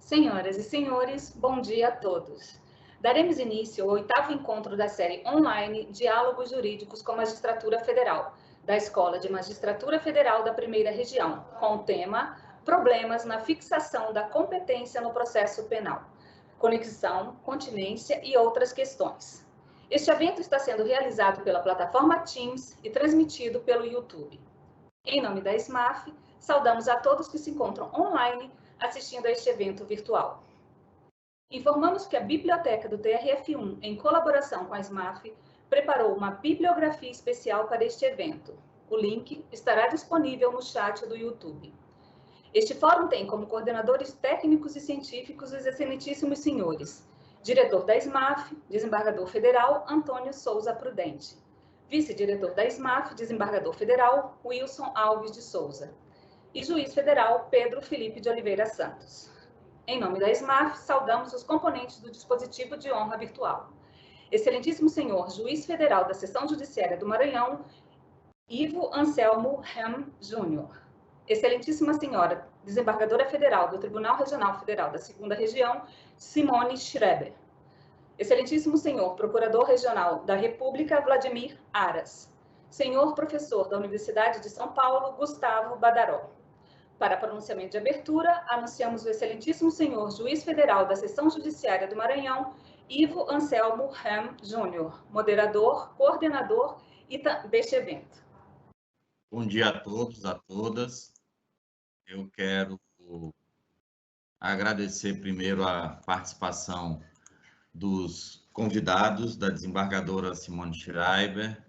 Senhoras e senhores, bom dia a todos. Daremos início ao 8º encontro da série online Diálogos Jurídicos com a Magistratura Federal, da Escola de Magistratura Federal da Primeira Região, com o tema Problemas na fixação da competência no processo penal, conexão, continência e outras questões. Este evento está sendo realizado pela plataforma Teams e transmitido pelo YouTube. Em nome da SMAF, saudamos a todos que se encontram online assistindo a este evento virtual. Informamos que a Biblioteca do TRF1, em colaboração com a SMAF, preparou uma bibliografia especial para este evento. O link estará disponível no chat do YouTube. Este fórum tem como coordenadores técnicos e científicos os excelentíssimos senhores: diretor da SMAF, desembargador federal Antônio Souza Prudente; vice-diretor da SMAF, desembargador federal Wilson Alves de Souza; e juiz federal Pedro Felipe de Oliveira Santos. Em nome da SMAF, saudamos os componentes do dispositivo de honra virtual: excelentíssimo senhor juiz federal da Seção Judiciária do Maranhão, Ivo Anselmo Ram Júnior; excelentíssima senhora desembargadora federal do Tribunal Regional Federal da 2ª Região, Simone Schreber; excelentíssimo senhor procurador regional da República, Vladimir Aras; senhor professor da Universidade de São Paulo, Gustavo Badaró. Para pronunciamento de abertura, anunciamos o excelentíssimo senhor juiz federal da Seção Judiciária do Maranhão, Ivo Anselmo Ram Júnior, moderador, coordenador deste evento. Bom dia a todos, a todas. Eu quero agradecer primeiro a participação dos convidados, da desembargadora Simone Schreiber,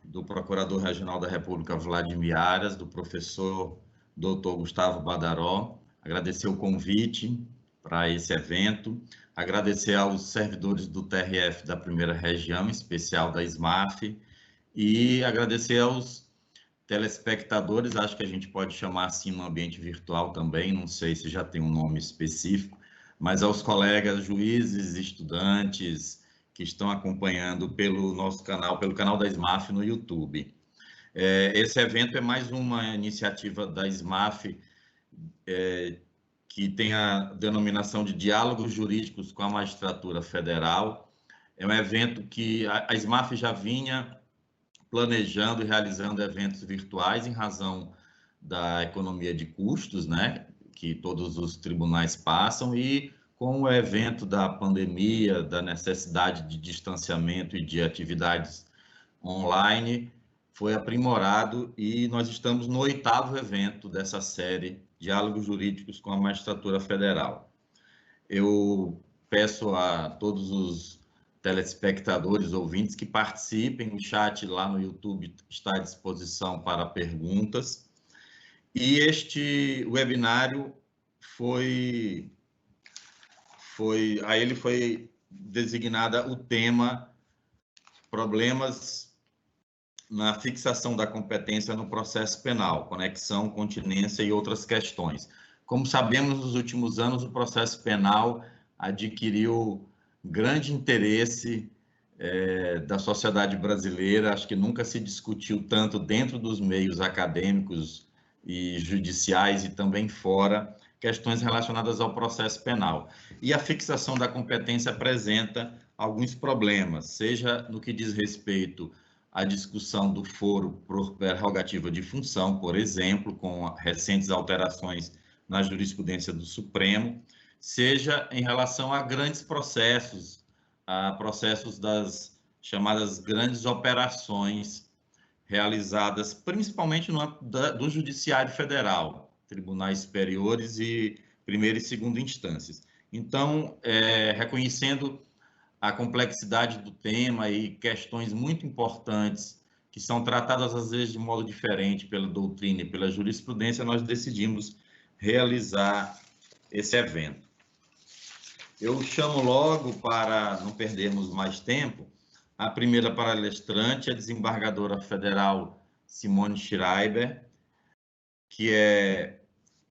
do Procurador Regional da República, Vladimir Aras, do professor Dr. Gustavo Badaró, agradecer o convite para esse evento, agradecer aos servidores do TRF da Primeira Região, em especial da SMAF, e agradecer aos telespectadores, acho que a gente pode chamar assim no ambiente virtual também, não sei se já tem um nome específico, mas aos colegas juízes, estudantes que estão acompanhando pelo nosso canal, pelo canal da SMAF no YouTube. Esse evento é mais uma iniciativa da SMAF, que tem a denominação de Diálogos Jurídicos com a Magistratura Federal. É um evento que a SMAF já vinha planejando e realizando eventos virtuais em razão da economia de custos, né, que todos os tribunais passam, e com o evento da pandemia, da necessidade de distanciamento e de atividades online, foi aprimorado e nós estamos no 8º evento dessa série, Diálogos Jurídicos com a Magistratura Federal. Eu peço a todos os telespectadores, ouvintes, que participem, o chat lá no YouTube está à disposição para perguntas. E este webinário a ele foi designada o tema Problemas na fixação da competência no processo penal, conexão, continência e outras questões. Como sabemos, nos últimos anos, o processo penal adquiriu grande interesse da sociedade brasileira. Acho que nunca se discutiu tanto dentro dos meios acadêmicos e judiciais e também fora, questões relacionadas ao processo penal. E a fixação da competência apresenta alguns problemas, seja no que diz respeito à discussão do foro por prerrogativa de função, por exemplo, com recentes alterações na jurisprudência do Supremo, seja em relação a grandes processos, a processos das chamadas grandes operações realizadas principalmente no âmbito do Judiciário Federal, tribunais superiores e primeira e segunda instâncias. Então, reconhecendo a complexidade do tema e questões muito importantes que são tratadas, às vezes, de modo diferente pela doutrina e pela jurisprudência, nós decidimos realizar esse evento. Eu chamo logo, para não perdermos mais tempo, a primeira palestrante, a desembargadora federal Simone Schreiber, que é,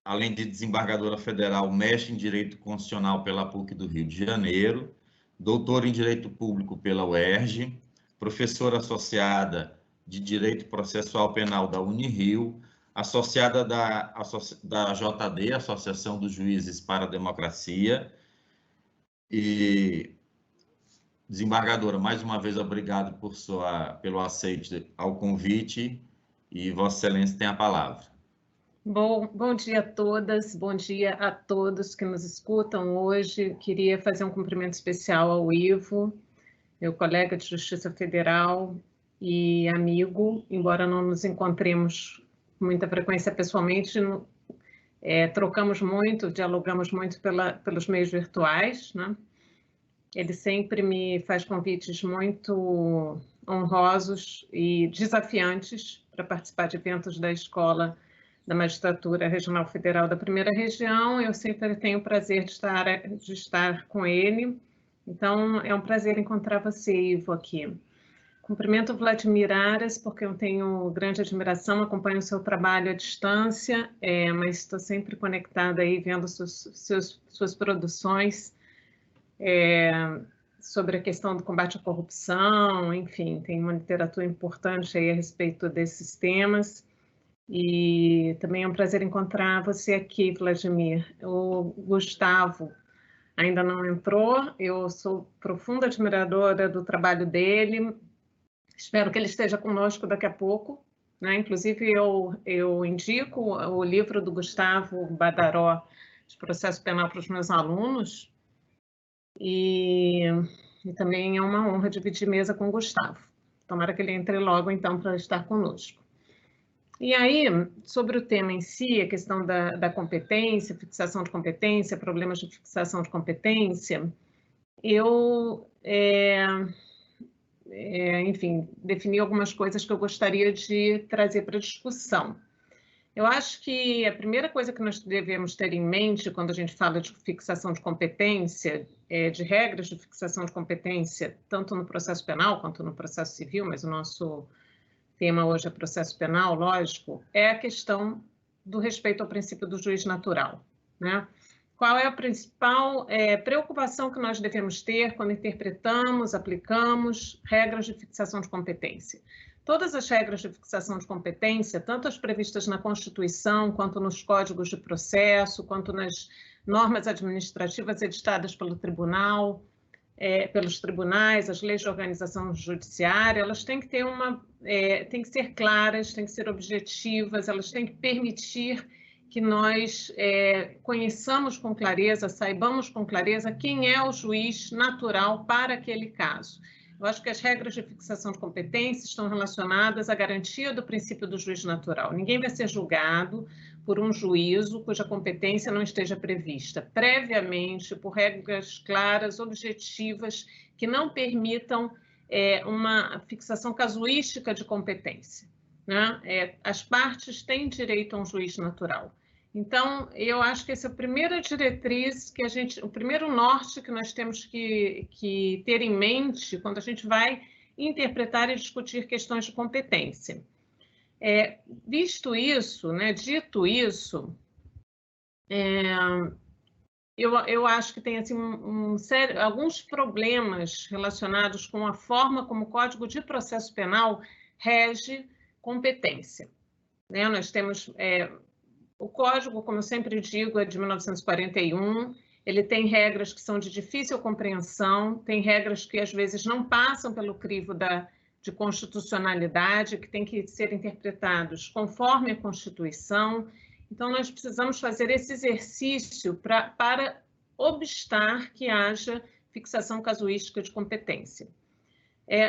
além de desembargadora federal, mestre em Direito Constitucional pela PUC do Rio de Janeiro, doutora em Direito Público pela UERJ, professora associada de Direito Processual Penal da Unirio, associada da JD, Associação dos Juízes para a Democracia. E, desembargadora, mais uma vez, obrigado pelo aceite ao convite, e Vossa Excelência tem a palavra. Bom dia a todas, bom dia a todos que nos escutam hoje. Queria fazer um cumprimento especial ao Ivo, meu colega de Justiça Federal e amigo, embora não nos encontremos com muita frequência pessoalmente, trocamos muito, dialogamos muito pelos meios virtuais, né? Ele sempre me faz convites muito honrosos e desafiantes para participar de eventos da Escola da Magistratura Regional Federal da Primeira Região. Eu sempre tenho o prazer de estar com ele. Então, é um prazer encontrar você, Ivo, aqui. Cumprimento o Vladimir Aras, porque eu tenho grande admiração, acompanho o seu trabalho à distância, mas estou sempre conectada aí, vendo suas produções sobre a questão do combate à corrupção, enfim, tem uma literatura importante aí a respeito desses temas. E também é um prazer encontrar você aqui, Vladimir. O Gustavo ainda não entrou, eu sou profunda admiradora do trabalho dele, espero que ele esteja conosco daqui a pouco, né? Inclusive, eu indico o livro do Gustavo Badaró, de Processo Penal para os meus alunos, e também é uma honra dividir mesa com o Gustavo. Tomara que ele entre logo, então, para estar conosco. E aí, sobre o tema em si, a questão da competência, fixação de competência, problemas de fixação de competência, eu, enfim, defini algumas coisas que eu gostaria de trazer para discussão. Eu acho que a primeira coisa que nós devemos ter em mente quando a gente fala de fixação de competência, de regras de fixação de competência, tanto no processo penal quanto no processo civil, mas o nosso tema hoje é processo penal, lógico, é a questão do respeito ao princípio do juiz natural, né? Qual é a principal preocupação que nós devemos ter quando interpretamos, aplicamos regras de fixação de competência? Todas as regras de fixação de competência, tanto as previstas na Constituição, quanto nos códigos de processo, quanto nas normas administrativas editadas pelo tribunal, pelos tribunais, as leis de organização judiciária, elas têm que ter têm que ser claras, têm que ser objetivas, elas têm que permitir que nós conheçamos com clareza, saibamos com clareza quem é o juiz natural para aquele caso. Eu acho que as regras de fixação de competência estão relacionadas à garantia do princípio do juiz natural. Ninguém vai ser julgado por um juízo cuja competência não esteja prevista previamente por regras claras, objetivas, que não permitam uma fixação casuística de competência, né? As partes têm direito a um juiz natural. Então, eu acho que essa é a primeira diretriz o primeiro norte que nós temos que ter em mente quando a gente vai interpretar e discutir questões de competência. Visto isso, né, dito isso, eu acho que tem assim, alguns problemas relacionados com a forma como o Código de Processo Penal rege competência, né? Nós temos o Código, como eu sempre digo, é de 1941, ele tem regras que são de difícil compreensão, tem regras que às vezes não passam pelo crivo de constitucionalidade, que tem que ser interpretados conforme a Constituição. Então, nós precisamos fazer esse exercício para obstar que haja fixação casuística de competência.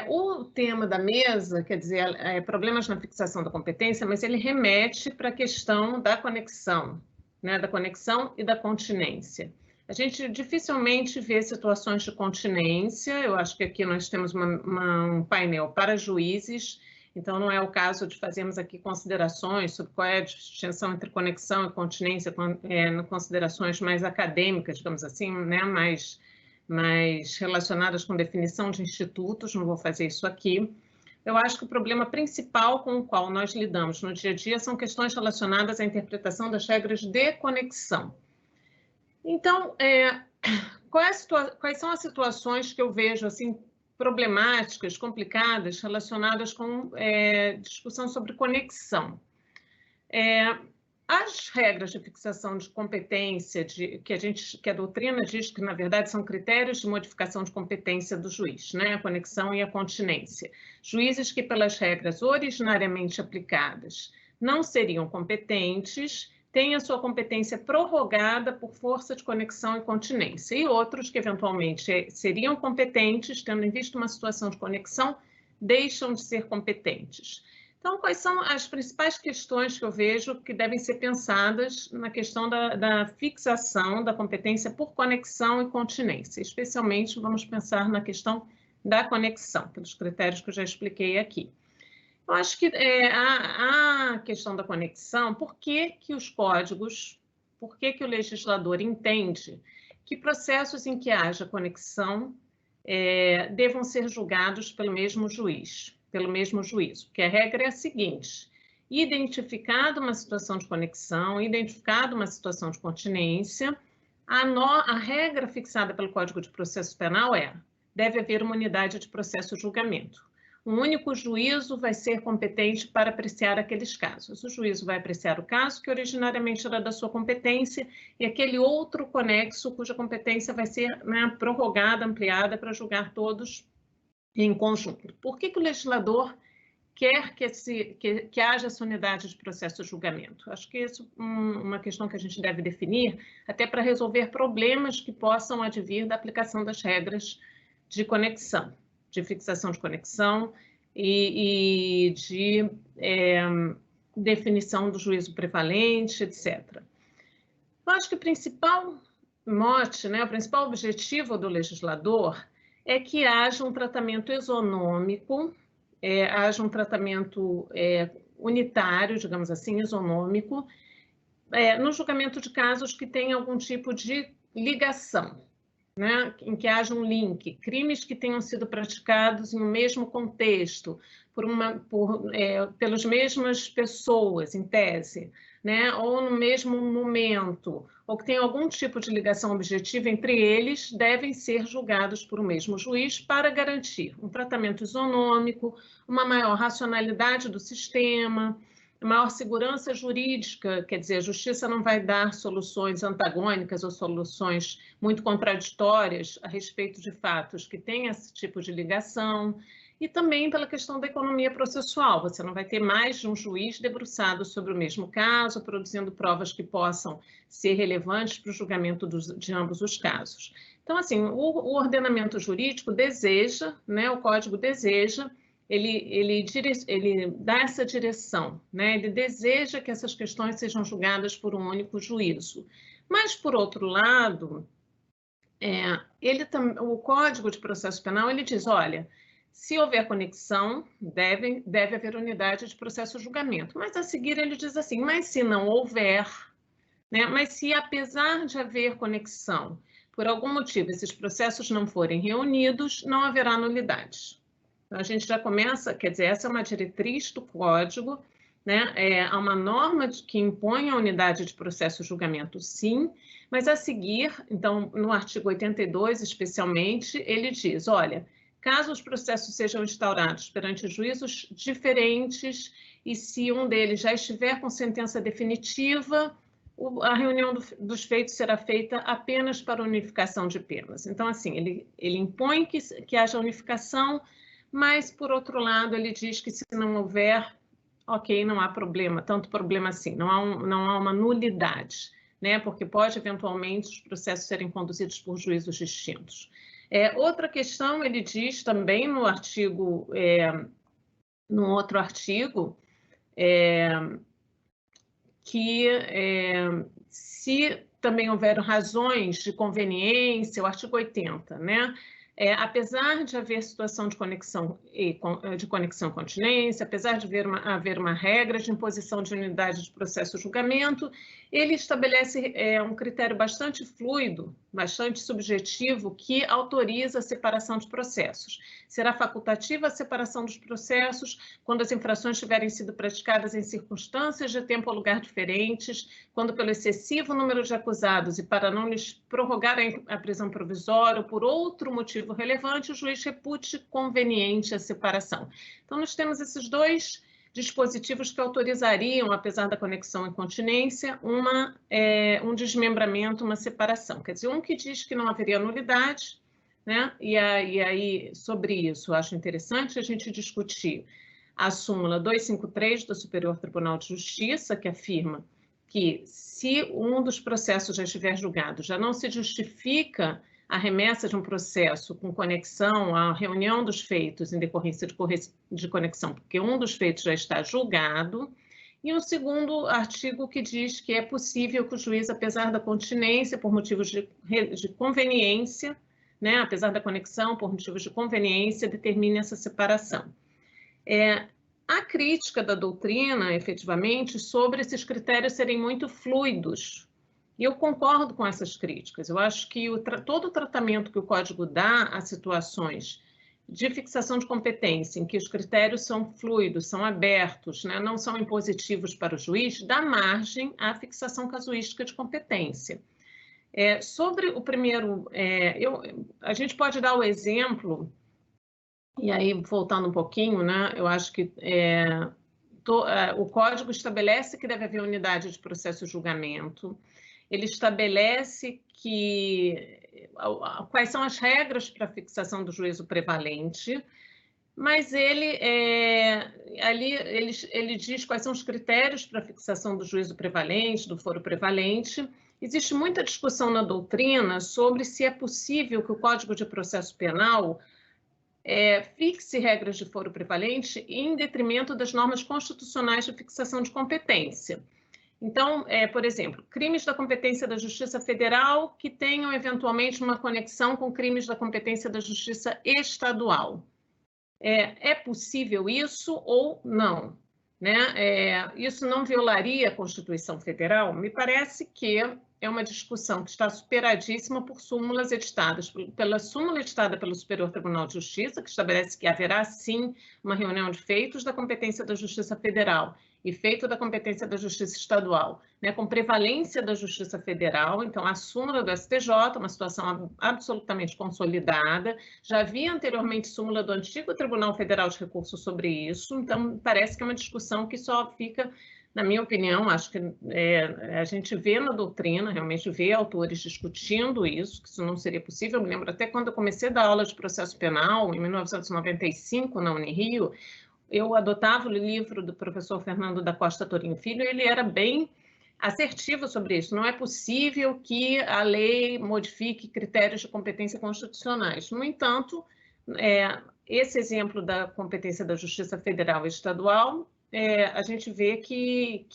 O tema da mesa, quer dizer, problemas na fixação da competência, mas ele remete para a questão da conexão, né, da conexão e da continência. A gente dificilmente vê situações de continência, eu acho que aqui nós temos um painel para juízes, então não é o caso de fazermos aqui considerações sobre qual é a distinção entre conexão e continência, considerações mais acadêmicas, digamos assim, né, mais relacionadas com definição de institutos, não vou fazer isso aqui. Eu acho que o problema principal com o qual nós lidamos no dia a dia são questões relacionadas à interpretação das regras de conexão. Então, quais são as situações que eu vejo assim, problemáticas, complicadas, relacionadas com discussão sobre conexão? As regras de fixação de competência, que a doutrina diz que, na verdade, são critérios de modificação de competência do juiz, né? A conexão e a continência. Juízes que, pelas regras originariamente aplicadas, não seriam competentes, têm a sua competência prorrogada por força de conexão e continência, e outros que, eventualmente, seriam competentes, tendo em vista uma situação de conexão, deixam de ser competentes. Então, quais são as principais questões que eu vejo que devem ser pensadas na questão da fixação da competência por conexão e continência? Especialmente, vamos pensar na questão da conexão, pelos critérios que eu já expliquei aqui. Eu acho que a questão da conexão, por que os códigos, por que o legislador entende que processos em que haja conexão devam ser julgados pelo mesmo juiz, pelo mesmo juízo? Porque a regra é a seguinte: identificada uma situação de conexão, identificada uma situação de continência, a regra fixada pelo Código de Processo Penal deve haver uma unidade de processo e julgamento. Um único juízo vai ser competente para apreciar aqueles casos. O juízo vai apreciar o caso que originariamente era da sua competência e aquele outro conexo cuja competência vai ser, né, prorrogada, ampliada para julgar todos em conjunto. Por que o legislador quer que haja essa unidade de processo e julgamento? Acho que isso é uma questão que a gente deve definir até para resolver problemas que possam advir da aplicação das regras de conexão, de fixação de conexão e de definição do juízo prevalente, etc. Eu acho que o principal mote, né, o principal objetivo do legislador é que haja um tratamento isonômico, haja um tratamento unitário, digamos assim, isonômico, no julgamento de casos que tenham algum tipo de ligação, né, em que haja um link, crimes que tenham sido praticados em um mesmo contexto, pelas mesmas pessoas, em tese, né, ou no mesmo momento, ou que tenham algum tipo de ligação objetiva entre eles, devem ser julgados por um mesmo juiz para garantir um tratamento isonômico, uma maior racionalidade do sistema, maior segurança jurídica, quer dizer, a justiça não vai dar soluções antagônicas ou soluções muito contraditórias a respeito de fatos que têm esse tipo de ligação, e também pela questão da economia processual. Você não vai ter mais de um juiz debruçado sobre o mesmo caso, produzindo provas que possam ser relevantes para o julgamento de ambos os casos. Então, assim, o ordenamento jurídico deseja, né, o Código deseja, ele dá essa direção, né? Ele deseja que essas questões sejam julgadas por um único juízo. Mas, por outro lado, o Código de Processo Penal ele diz, olha, se houver conexão, deve haver unidade de processo e julgamento. Mas, a seguir, ele diz assim, mas se não houver, né? Mas se, apesar de haver conexão, por algum motivo, esses processos não forem reunidos, não haverá nulidade. Então, a gente já começa, quer dizer, essa é uma diretriz do Código, né? Há uma norma que impõe a unidade de processo e julgamento, sim, mas a seguir, então, no artigo 82, especialmente, ele diz, olha, caso os processos sejam instaurados perante juízos diferentes e se um deles já estiver com sentença definitiva, a reunião dos feitos será feita apenas para unificação de penas. Então, assim, ele impõe que haja unificação, mas, por outro lado, ele diz que se não houver, ok, não há problema, tanto problema assim, não há uma nulidade, né? Porque pode, eventualmente, os processos serem conduzidos por juízos distintos. Outra questão, ele diz também no artigo, no outro artigo, que se também houver razões de conveniência, o artigo 80, né? Apesar de haver situação de conexão e continência, apesar de haver uma regra de imposição de unidade de processo e julgamento, ele estabelece um critério bastante fluido, bastante subjetivo, que autoriza a separação de processos. Será facultativa a separação dos processos quando as infrações tiverem sido praticadas em circunstâncias de tempo ou lugar diferentes, quando pelo excessivo número de acusados e para não lhes prorrogar a prisão provisória ou por outro motivo relevante, o juiz repute conveniente a separação. Então, nós temos esses dois dispositivos que autorizariam, apesar da conexão incontinência, um desmembramento, uma separação. Quer dizer, um que diz que não haveria nulidade, né? E aí, sobre isso, eu acho interessante a gente discutir a súmula 253 do Superior Tribunal de Justiça, que afirma que, se um dos processos já estiver julgado, já não se justifica a remessa de um processo com conexão à reunião dos feitos em decorrência de conexão, porque um dos feitos já está julgado, e um segundo artigo que diz que é possível que o juiz, apesar da continência, por motivos de conveniência, né, apesar da conexão, por motivos de conveniência, determine essa separação. A crítica da doutrina, efetivamente, sobre esses critérios serem muito fluidos. E eu concordo com essas críticas. Eu acho que todo o tratamento que o Código dá a situações de fixação de competência, em que os critérios são fluidos, são abertos, né, não são impositivos para o juiz, dá margem à fixação casuística de competência. Sobre o primeiro, a gente pode dar o exemplo, e aí, voltando um pouquinho, né, eu acho que o Código estabelece que deve haver unidade de processo e julgamento, ele estabelece quais são as regras para a fixação do juízo prevalente, mas ele diz quais são os critérios para a fixação do juízo prevalente, do foro prevalente. Existe muita discussão na doutrina sobre se é possível que o Código de Processo Penal fixe regras de foro prevalente em detrimento das normas constitucionais de fixação de competência. Então, por exemplo, crimes da competência da Justiça Federal que tenham eventualmente uma conexão com crimes da competência da Justiça Estadual. É possível isso ou não? Né? Isso não violaria a Constituição Federal? Me parece que é uma discussão que está superadíssima por súmulas editadas, pela súmula editada pelo Superior Tribunal de Justiça, que estabelece que haverá, sim, uma reunião de feitos da competência da Justiça Federal e feito da competência da Justiça Estadual, né, com prevalência da Justiça Federal. Então, a súmula do STJ, uma situação absolutamente consolidada, já havia anteriormente súmula do antigo Tribunal Federal de Recursos sobre isso, então parece que é uma discussão que só fica, na minha opinião, acho que a gente vê na doutrina, realmente vê autores discutindo isso, que isso não seria possível. Eu me lembro até quando eu comecei a dar aula de processo penal, em 1995, na Unirio, eu adotava o livro do professor Fernando da Costa Torinho Filho, e ele era bem assertivo sobre isso. Não é possível que a lei modifique critérios de competência constitucionais. No entanto, esse exemplo da competência da Justiça Federal e Estadual, a gente vê que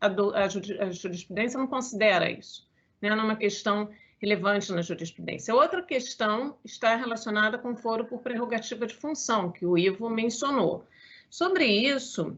a jurisprudência não considera isso, né? Não é uma questão relevante na jurisprudência. Outra questão está relacionada com o foro por prerrogativa de função, que o Ivo mencionou. Sobre isso,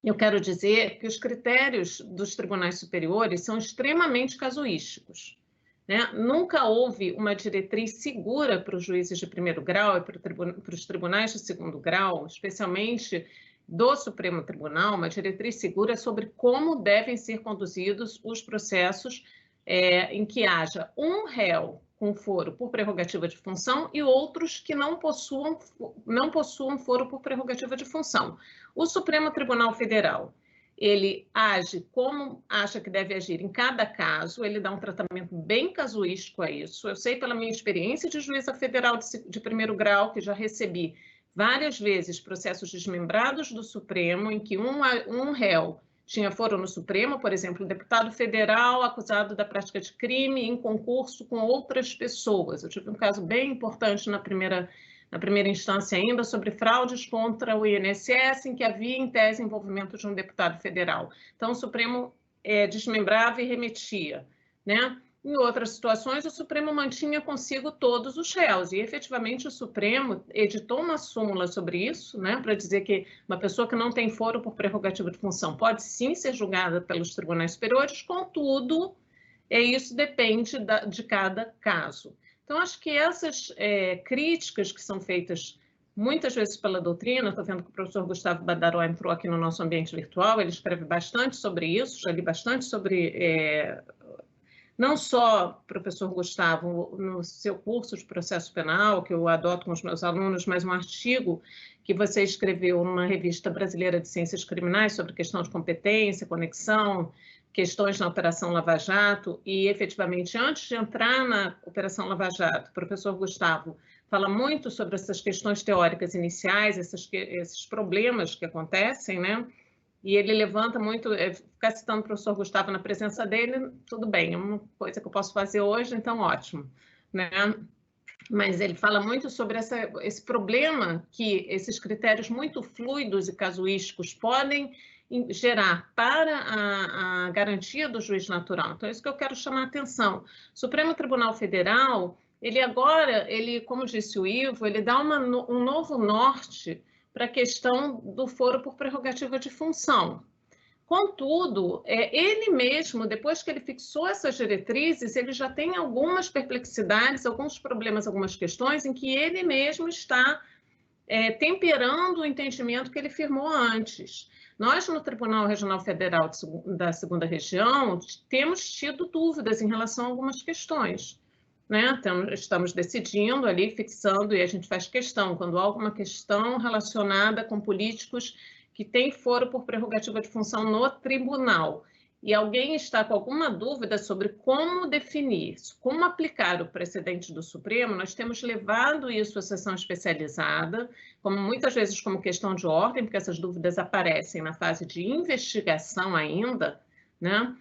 eu quero dizer que os critérios dos tribunais superiores são extremamente casuísticos, né? Nunca houve uma diretriz segura para os juízes de primeiro grau e para os tribunais de segundo grau, especialmente do Supremo Tribunal, uma diretriz segura sobre como devem ser conduzidos os processos em que haja um réu com foro por prerrogativa de função e outros que não possuam foro por prerrogativa de função. O Supremo Tribunal Federal, ele age como acha que deve agir em cada caso, ele dá um tratamento bem casuístico a isso. Eu sei pela minha experiência de juíza federal de primeiro grau, que já recebi várias vezes processos desmembrados do Supremo, em que um réu tinha foro no Supremo, por exemplo, um deputado federal acusado da prática de crime em concurso com outras pessoas. Eu tive um caso bem importante na primeira instância ainda, sobre fraudes contra o INSS, em que havia, em tese, envolvimento de um deputado federal. Então, o Supremo desmembrava e remetia, né? Em outras situações, o Supremo mantinha consigo todos os réus, e efetivamente o Supremo editou uma súmula sobre isso, né, para dizer que uma pessoa que não tem foro por prerrogativa de função pode sim ser julgada pelos tribunais superiores, contudo, isso depende de cada caso. Então, acho que essas críticas que são feitas muitas vezes pela doutrina, estou vendo que o professor Gustavo Badaró entrou aqui no nosso ambiente virtual, ele escreve bastante sobre isso, já li bastante sobre... não só, professor Gustavo, no seu curso de processo penal, que eu adoto com os meus alunos, mas um artigo que você escreveu numa revista brasileira de ciências criminais sobre questão de competência, conexão, questões na Operação Lava Jato, e efetivamente, antes de entrar na Operação Lava Jato, o professor Gustavo fala muito sobre essas questões teóricas iniciais, esses problemas que acontecem, né? E ele levanta muito, ficar citando o professor Gustavo na presença dele, tudo bem, é uma coisa que eu posso fazer hoje, então ótimo, né? Mas ele fala muito sobre esse problema que esses critérios muito fluidos e casuísticos podem gerar para a garantia do juiz natural. Então, é isso que eu quero chamar a atenção. O Supremo Tribunal Federal, ele, como disse o Ivo, ele dá um novo norte para a questão do foro por prerrogativa de função. Contudo, ele mesmo, depois que ele fixou essas diretrizes, ele já tem algumas perplexidades, alguns problemas, algumas questões em que ele mesmo está temperando o entendimento que ele firmou antes. Nós, no Tribunal Regional Federal da Segunda Região, temos tido dúvidas em relação a algumas questões, né? Estamos decidindo ali, fixando, e a gente faz questão, quando há alguma questão relacionada com políticos que tem foro por prerrogativa de função no tribunal, e alguém está com alguma dúvida sobre como definir, como aplicar o precedente do Supremo, nós temos levado isso à sessão especializada, como muitas vezes como questão de ordem, porque essas dúvidas aparecem na fase de investigação ainda, né?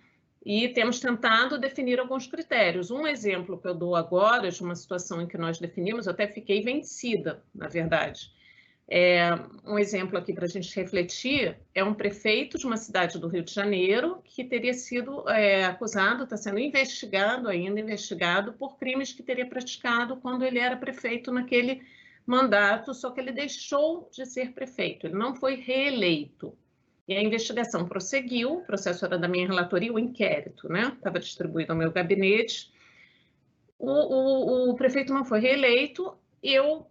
E temos tentado definir alguns critérios. Um exemplo que eu dou agora de uma situação em que nós definimos, eu até fiquei vencida, na verdade. Um exemplo aqui para a gente refletir, é um prefeito de uma cidade do Rio de Janeiro que teria sido acusado, está sendo investigado por crimes que teria praticado quando ele era prefeito naquele mandato, só que ele deixou de ser prefeito, ele não foi reeleito. E a investigação prosseguiu, o processo era da minha relatoria, o inquérito, né? Estava distribuído ao meu gabinete. O prefeito não foi reeleito, eu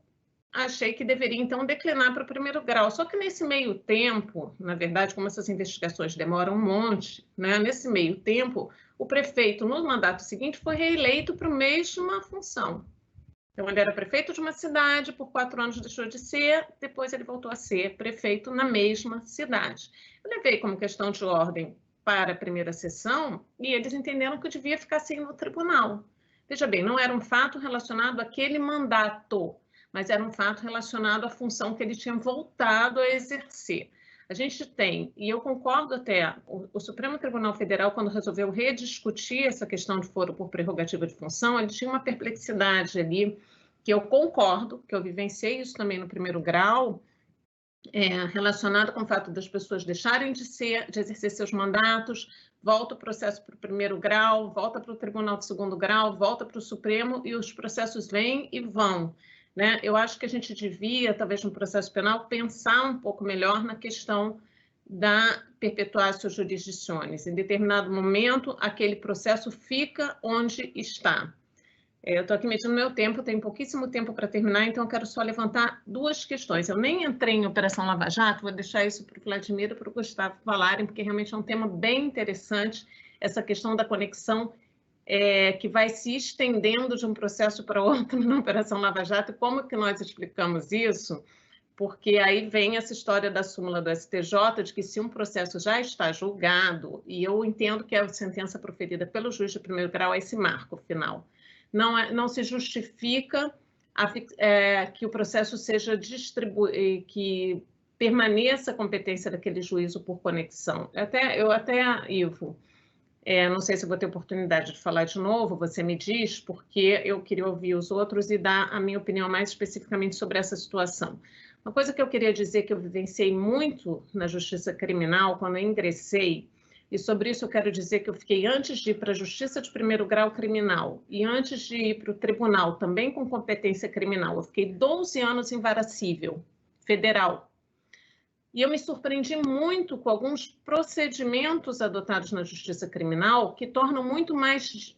achei que deveria, então, declinar para o primeiro grau. Só que nesse meio tempo, na verdade, como essas investigações demoram um monte, né? Nesse meio tempo, o prefeito, no mandato seguinte, foi reeleito para a mesma função. Então, ele era prefeito de uma cidade, por 4 anos deixou de ser, depois ele voltou a ser prefeito na mesma cidade. Eu levei como questão de ordem para a primeira sessão e eles entenderam que eu devia ficar assim no tribunal. Veja bem, não era um fato relacionado àquele mandato, mas era um fato relacionado à função que ele tinha voltado a exercer. A gente tem, e eu concordo até, o Supremo Tribunal Federal, quando resolveu rediscutir essa questão de foro por prerrogativa de função, ele tinha uma perplexidade ali, que eu concordo, que eu vivenciei isso também no primeiro grau, relacionado com o fato das pessoas deixarem de exercer seus mandatos, volta o processo para o primeiro grau, volta para o Tribunal de segundo grau, volta para o Supremo, e os processos vêm e vão. Né? Eu acho que a gente devia, talvez no processo penal, pensar um pouco melhor na questão da perpetuatio jurisdictionis. Em determinado momento, aquele processo fica onde está. Eu estou aqui medindo meu tempo, tenho pouquíssimo tempo para terminar, então eu quero só levantar 2 questões. Eu nem entrei em Operação Lava Jato, vou deixar isso para o Vladimir e para o Gustavo falarem, porque realmente é um tema bem interessante, essa questão da conexão que vai se estendendo de um processo para outro na Operação Lava Jato. Como que nós explicamos isso? Porque aí vem essa história da súmula do STJ, de que se um processo já está julgado, e eu entendo que a sentença proferida pelo juiz de primeiro grau é esse marco final, não se justifica que o processo seja distribuído, que permaneça a competência daquele juízo por conexão. Eu até, Ivo, não sei se eu vou ter oportunidade de falar de novo, você me diz, porque eu queria ouvir os outros e dar a minha opinião mais especificamente sobre essa situação. Uma coisa que eu queria dizer que eu vivenciei muito na justiça criminal quando eu ingressei, e sobre isso eu quero dizer que eu fiquei, antes de ir para a justiça de primeiro grau criminal e antes de ir para o tribunal também com competência criminal, eu fiquei 12 anos em vara civil federal. E eu me surpreendi muito com alguns procedimentos adotados na justiça criminal que tornam muito mais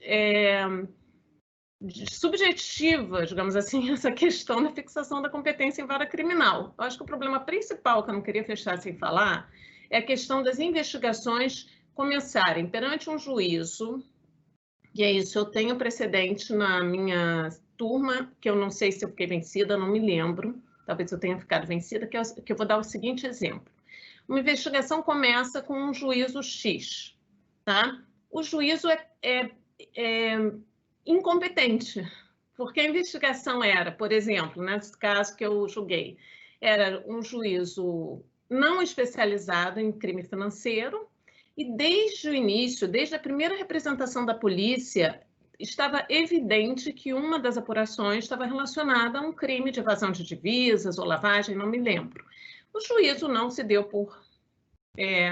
subjetiva, digamos assim, essa questão da fixação da competência em vara criminal. Eu acho que o problema principal, que eu não queria fechar sem falar, é a questão das investigações começarem perante um juízo E é isso, eu tenho precedente na minha turma, que eu não sei se eu fiquei vencida, não me lembro, talvez eu tenha ficado vencida, que eu vou dar o seguinte exemplo. Uma investigação começa com um juízo X, tá? O juízo é incompetente, porque a investigação era, por exemplo, nesse caso que eu julguei, era um juízo não especializado em crime financeiro, e desde o início, desde a primeira representação da polícia, estava evidente que uma das apurações estava relacionada a um crime de evasão de divisas ou lavagem, não me lembro. O juízo não se deu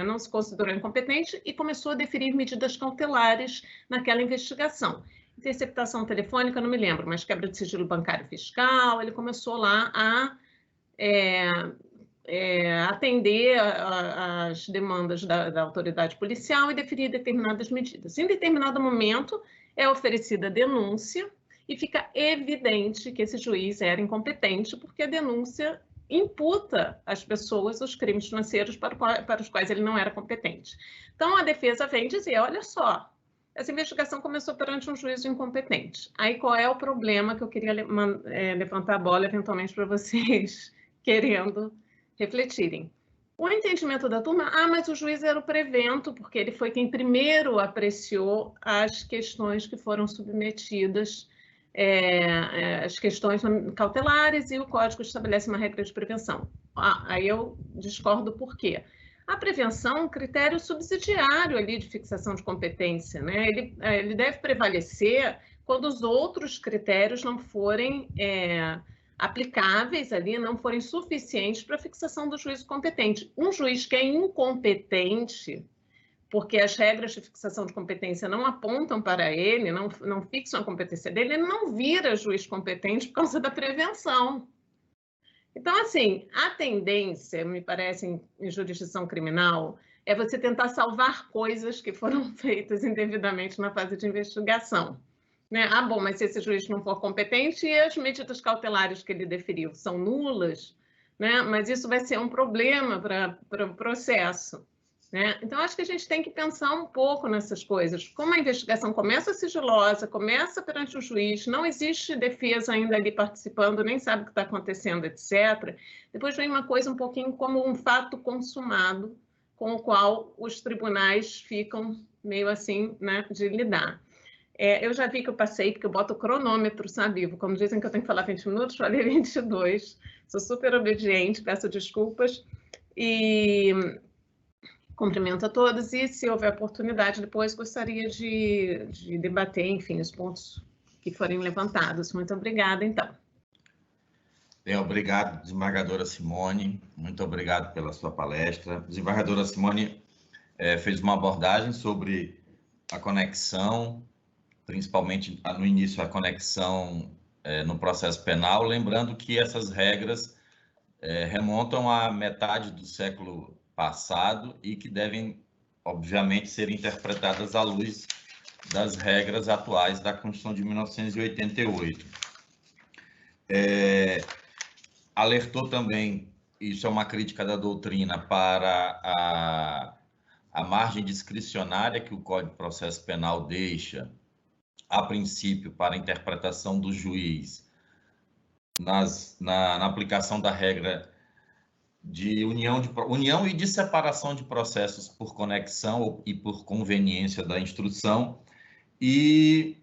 não se considerou incompetente e começou a deferir medidas cautelares naquela investigação. Interceptação telefônica, não me lembro, mas quebra de sigilo bancário fiscal, ele começou lá a atender às demandas da autoridade policial e deferir determinadas medidas. Em determinado momento, é oferecida denúncia e fica evidente que esse juiz era incompetente, porque a denúncia imputa às pessoas os crimes financeiros para os quais ele não era competente. Então, a defesa vem dizer, olha só, essa investigação começou perante um juízo incompetente. Aí, qual é o problema que eu queria levantar a bola, eventualmente, para vocês querendo refletirem? O entendimento da turma, mas o juiz era o prevento, porque ele foi quem primeiro apreciou as questões que foram submetidas, as questões cautelares, e o Código estabelece uma regra de prevenção. Aí eu discordo por quê? A prevenção é um critério subsidiário ali de fixação de competência, né? Ele deve prevalecer quando os outros critérios não forem aplicáveis ali, não forem suficientes para a fixação do juízo competente. Um juiz que é incompetente, porque as regras de fixação de competência não apontam para ele, não fixam a competência dele, ele não vira juiz competente por causa da prevenção. Então, assim, a tendência, me parece, em jurisdição criminal, é você tentar salvar coisas que foram feitas indevidamente na fase de investigação. Né? Bom, mas se esse juiz não for competente e as medidas cautelares que ele deferiu são nulas, né? Mas isso vai ser um problema para o processo. Né? Então, acho que a gente tem que pensar um pouco nessas coisas. Como a investigação começa sigilosa, começa perante o juiz, não existe defesa ainda ali participando, nem sabe o que está acontecendo, etc. Depois vem uma coisa um pouquinho como um fato consumado, com o qual os tribunais ficam meio assim, né, de lidar. Eu já vi que eu passei, porque eu boto o cronômetro, sabe? Como dizem que eu tenho que falar 20 minutos, falei 22. Sou super obediente, peço desculpas. E cumprimento a todos, e se houver oportunidade, depois gostaria de debater, enfim, os pontos que forem levantados. Muito obrigada, então. Obrigado, desembargadora Simone, muito obrigado pela sua palestra. A desembargadora Simone fez uma abordagem sobre a conexão, principalmente no início, a conexão no processo penal, lembrando que essas regras remontam à metade do século passado e que devem, obviamente, ser interpretadas à luz das regras atuais da Constituição de 1988. Alertou também, isso é uma crítica da doutrina, para a margem discricionária que o Código de Processo Penal deixa, a princípio, para a interpretação do juiz na aplicação da regra de união e de separação de processos por conexão e por conveniência da instrução. E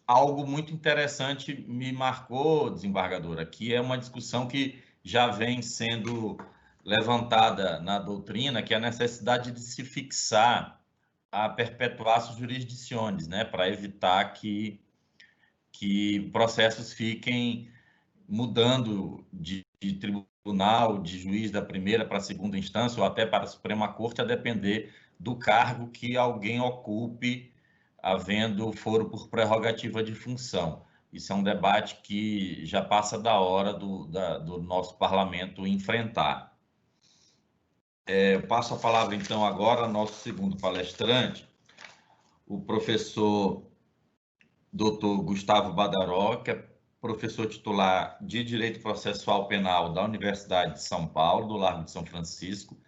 algo muito interessante me marcou, desembargadora, que é uma discussão que já vem sendo levantada na doutrina, que é a necessidade de se fixar a perpetuatio jurisdictionis, né, para evitar que processos fiquem mudando de tribunal, de juiz da primeira para a segunda instância, ou até para a Suprema Corte, a depender do cargo que alguém ocupe, havendo foro por prerrogativa de função. Isso é um debate que já passa da hora do nosso parlamento enfrentar. Passo a palavra, então, agora ao nosso segundo palestrante, o professor Dr. Gustavo Badaró, que é professor titular de Direito Processual Penal da Universidade de São Paulo, do Largo de São Francisco,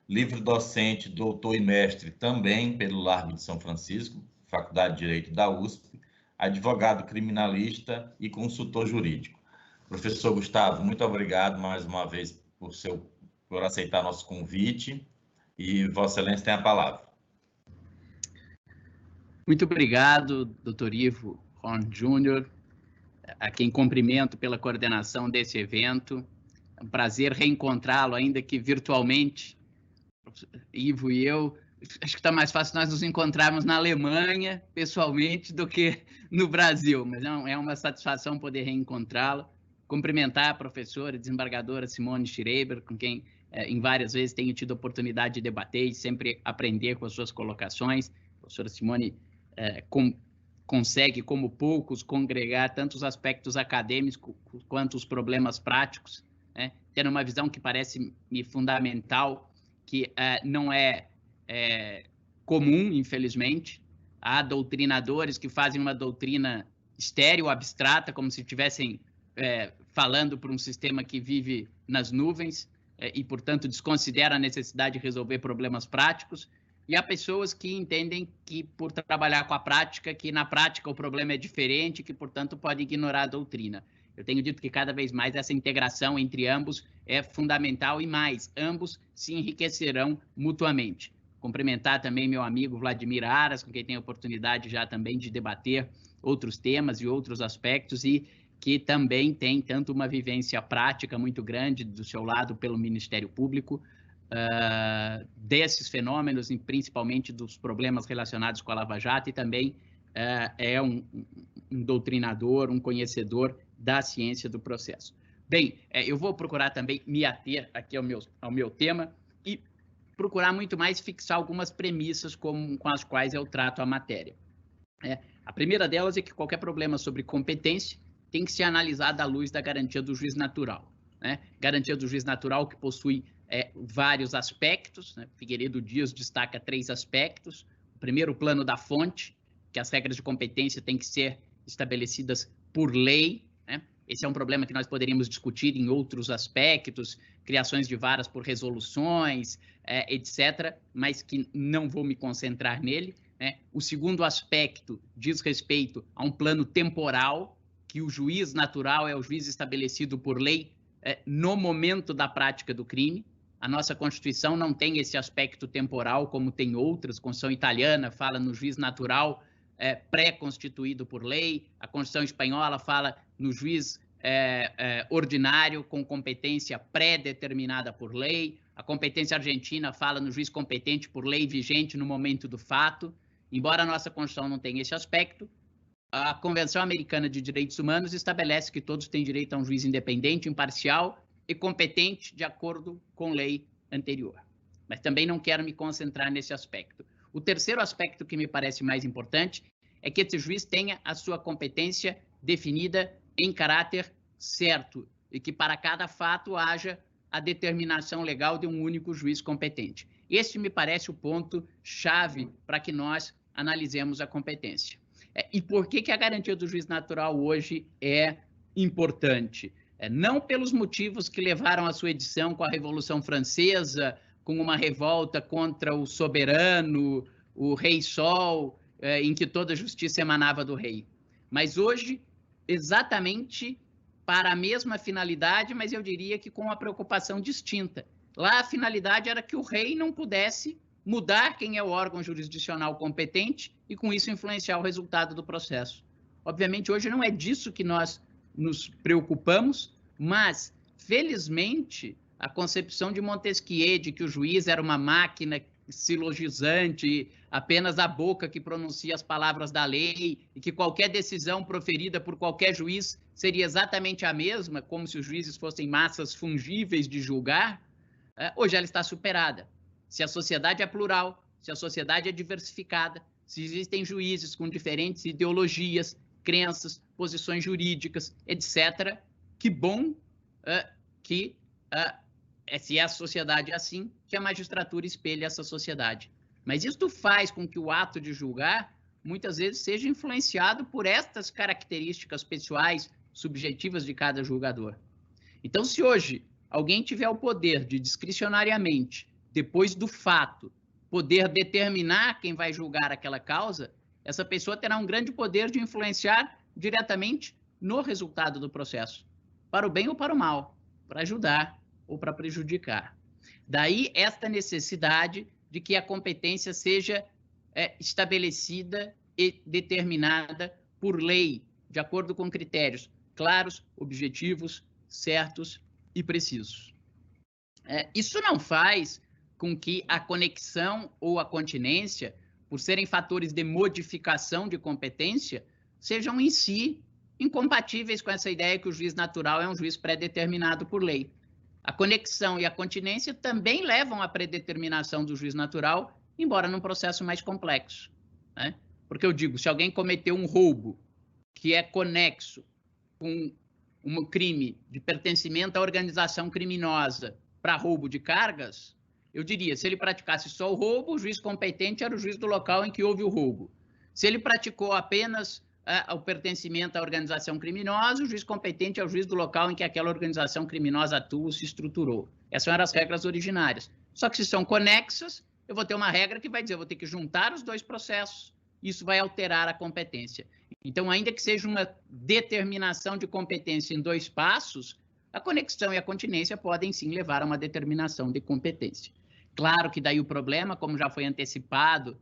livre-docente, doutor e mestre também pelo Largo de São Francisco, Faculdade de Direito da USP, advogado criminalista e consultor jurídico. Professor Gustavo, muito obrigado mais uma vez por aceitar nosso convite, e Vossa Excelência tem a palavra. Muito obrigado, doutor Ivo Horn Jr., a quem cumprimento pela coordenação desse evento. É um prazer reencontrá-lo, ainda que virtualmente. Ivo e eu, acho que está mais fácil nós nos encontrarmos na Alemanha, pessoalmente, do que no Brasil, mas é uma satisfação poder reencontrá-lo. Cumprimentar a professora e desembargadora Simone Schreiber, com quem em várias vezes tenho tido a oportunidade de debater e sempre aprender com as suas colocações. A professora Simone consegue, como poucos, congregar tanto os aspectos acadêmicos quanto os problemas práticos, né? Tendo uma visão que parece-me fundamental, que não é comum, infelizmente. Há doutrinadores que fazem uma doutrina estéril, abstrata, como se estivessem falando para um sistema que vive nas nuvens e, portanto, desconsidera a necessidade de resolver problemas práticos. E há pessoas que entendem que, por trabalhar com a prática, que na prática o problema é diferente, que, portanto, pode ignorar a doutrina. Eu tenho dito que cada vez mais essa integração entre ambos é fundamental e mais, ambos se enriquecerão mutuamente. Cumprimentar também meu amigo Vladimir Aras, com quem tenho a oportunidade já também de debater outros temas e outros aspectos, e que também tem tanto uma vivência prática muito grande do seu lado pelo Ministério Público, desses fenômenos, e principalmente dos problemas relacionados com a Lava Jato, e também é um doutrinador, um conhecedor da ciência do processo. Bem, eu vou procurar também me ater aqui ao meu tema e procurar muito mais fixar algumas premissas com as quais eu trato a matéria. A primeira delas é que qualquer problema sobre competência tem que ser analisado à luz da garantia do juiz natural, né? Garantia do juiz natural que possui vários aspectos, né? Figueiredo Dias destaca 3 aspectos. O primeiro, o plano da fonte, que as regras de competência têm que ser estabelecidas por lei, né? Esse é um problema que nós poderíamos discutir em outros aspectos, criações de varas por resoluções, etc., mas que não vou me concentrar nele, né? O segundo aspecto diz respeito a um plano temporal, que o juiz natural é o juiz estabelecido por lei no momento da prática do crime. A nossa Constituição não tem esse aspecto temporal, como tem outras. A Constituição italiana fala no juiz natural pré-constituído por lei. A Constituição espanhola fala no juiz ordinário com competência pré-determinada por lei. A competência argentina fala no juiz competente por lei vigente no momento do fato. Embora a nossa Constituição não tenha esse aspecto, a Convenção Americana de Direitos Humanos estabelece que todos têm direito a um juiz independente, imparcial e competente de acordo com lei anterior. Mas também não quero me concentrar nesse aspecto. O terceiro aspecto que me parece mais importante é que esse juiz tenha a sua competência definida em caráter certo e que para cada fato haja a determinação legal de um único juiz competente. Este me parece o ponto-chave para que nós analisemos a competência. E por que a garantia do juiz natural hoje é importante? Não pelos motivos que levaram à sua edição com a Revolução Francesa, com uma revolta contra o soberano, o rei Sol, em que toda a justiça emanava do rei. Mas hoje, exatamente para a mesma finalidade, mas eu diria que com uma preocupação distinta. Lá a finalidade era que o rei não pudesse mudar quem é o órgão jurisdicional competente e, com isso, influenciar o resultado do processo. Obviamente, hoje não é disso que nós nos preocupamos, mas, felizmente, a concepção de Montesquieu de que o juiz era uma máquina silogizante, apenas a boca que pronuncia as palavras da lei, e que qualquer decisão proferida por qualquer juiz seria exatamente a mesma, como se os juízes fossem massas fungíveis de julgar, hoje ela está superada. Se a sociedade é plural, se a sociedade é diversificada, se existem juízes com diferentes ideologias, crenças, posições jurídicas, etc., que bom que, se a sociedade é assim, que a magistratura espelhe essa sociedade. Mas isto faz com que o ato de julgar, muitas vezes, seja influenciado por estas características pessoais, subjetivas de cada julgador. Então, se hoje alguém tiver o poder de, discricionariamente, depois do fato, poder determinar quem vai julgar aquela causa, essa pessoa terá um grande poder de influenciar diretamente no resultado do processo, para o bem ou para o mal, para ajudar ou para prejudicar. Daí esta necessidade de que a competência seja estabelecida e determinada por lei, de acordo com critérios claros, objetivos, certos e precisos. Isso não faz com que a conexão ou a continência, por serem fatores de modificação de competência, sejam em si incompatíveis com essa ideia que o juiz natural é um juiz pré-determinado por lei. A conexão e a continência também levam à predeterminação do juiz natural, embora num processo mais complexo, né? Porque eu digo, se alguém cometeu um roubo que é conexo com um crime de pertencimento à organização criminosa para roubo de cargas, eu diria, se ele praticasse só o roubo, o juiz competente era o juiz do local em que houve o roubo. Se ele praticou apenas o pertencimento à organização criminosa, o juiz competente é o juiz do local em que aquela organização criminosa atua ou se estruturou. Essas eram as regras originárias. Só que se são conexas, eu vou ter uma regra que vai dizer, eu vou ter que juntar os dois processos, isso vai alterar a competência. Então, ainda que seja uma determinação de competência em dois passos, a conexão e a continência podem sim levar a uma determinação de competência. Claro que daí o problema, como já foi antecipado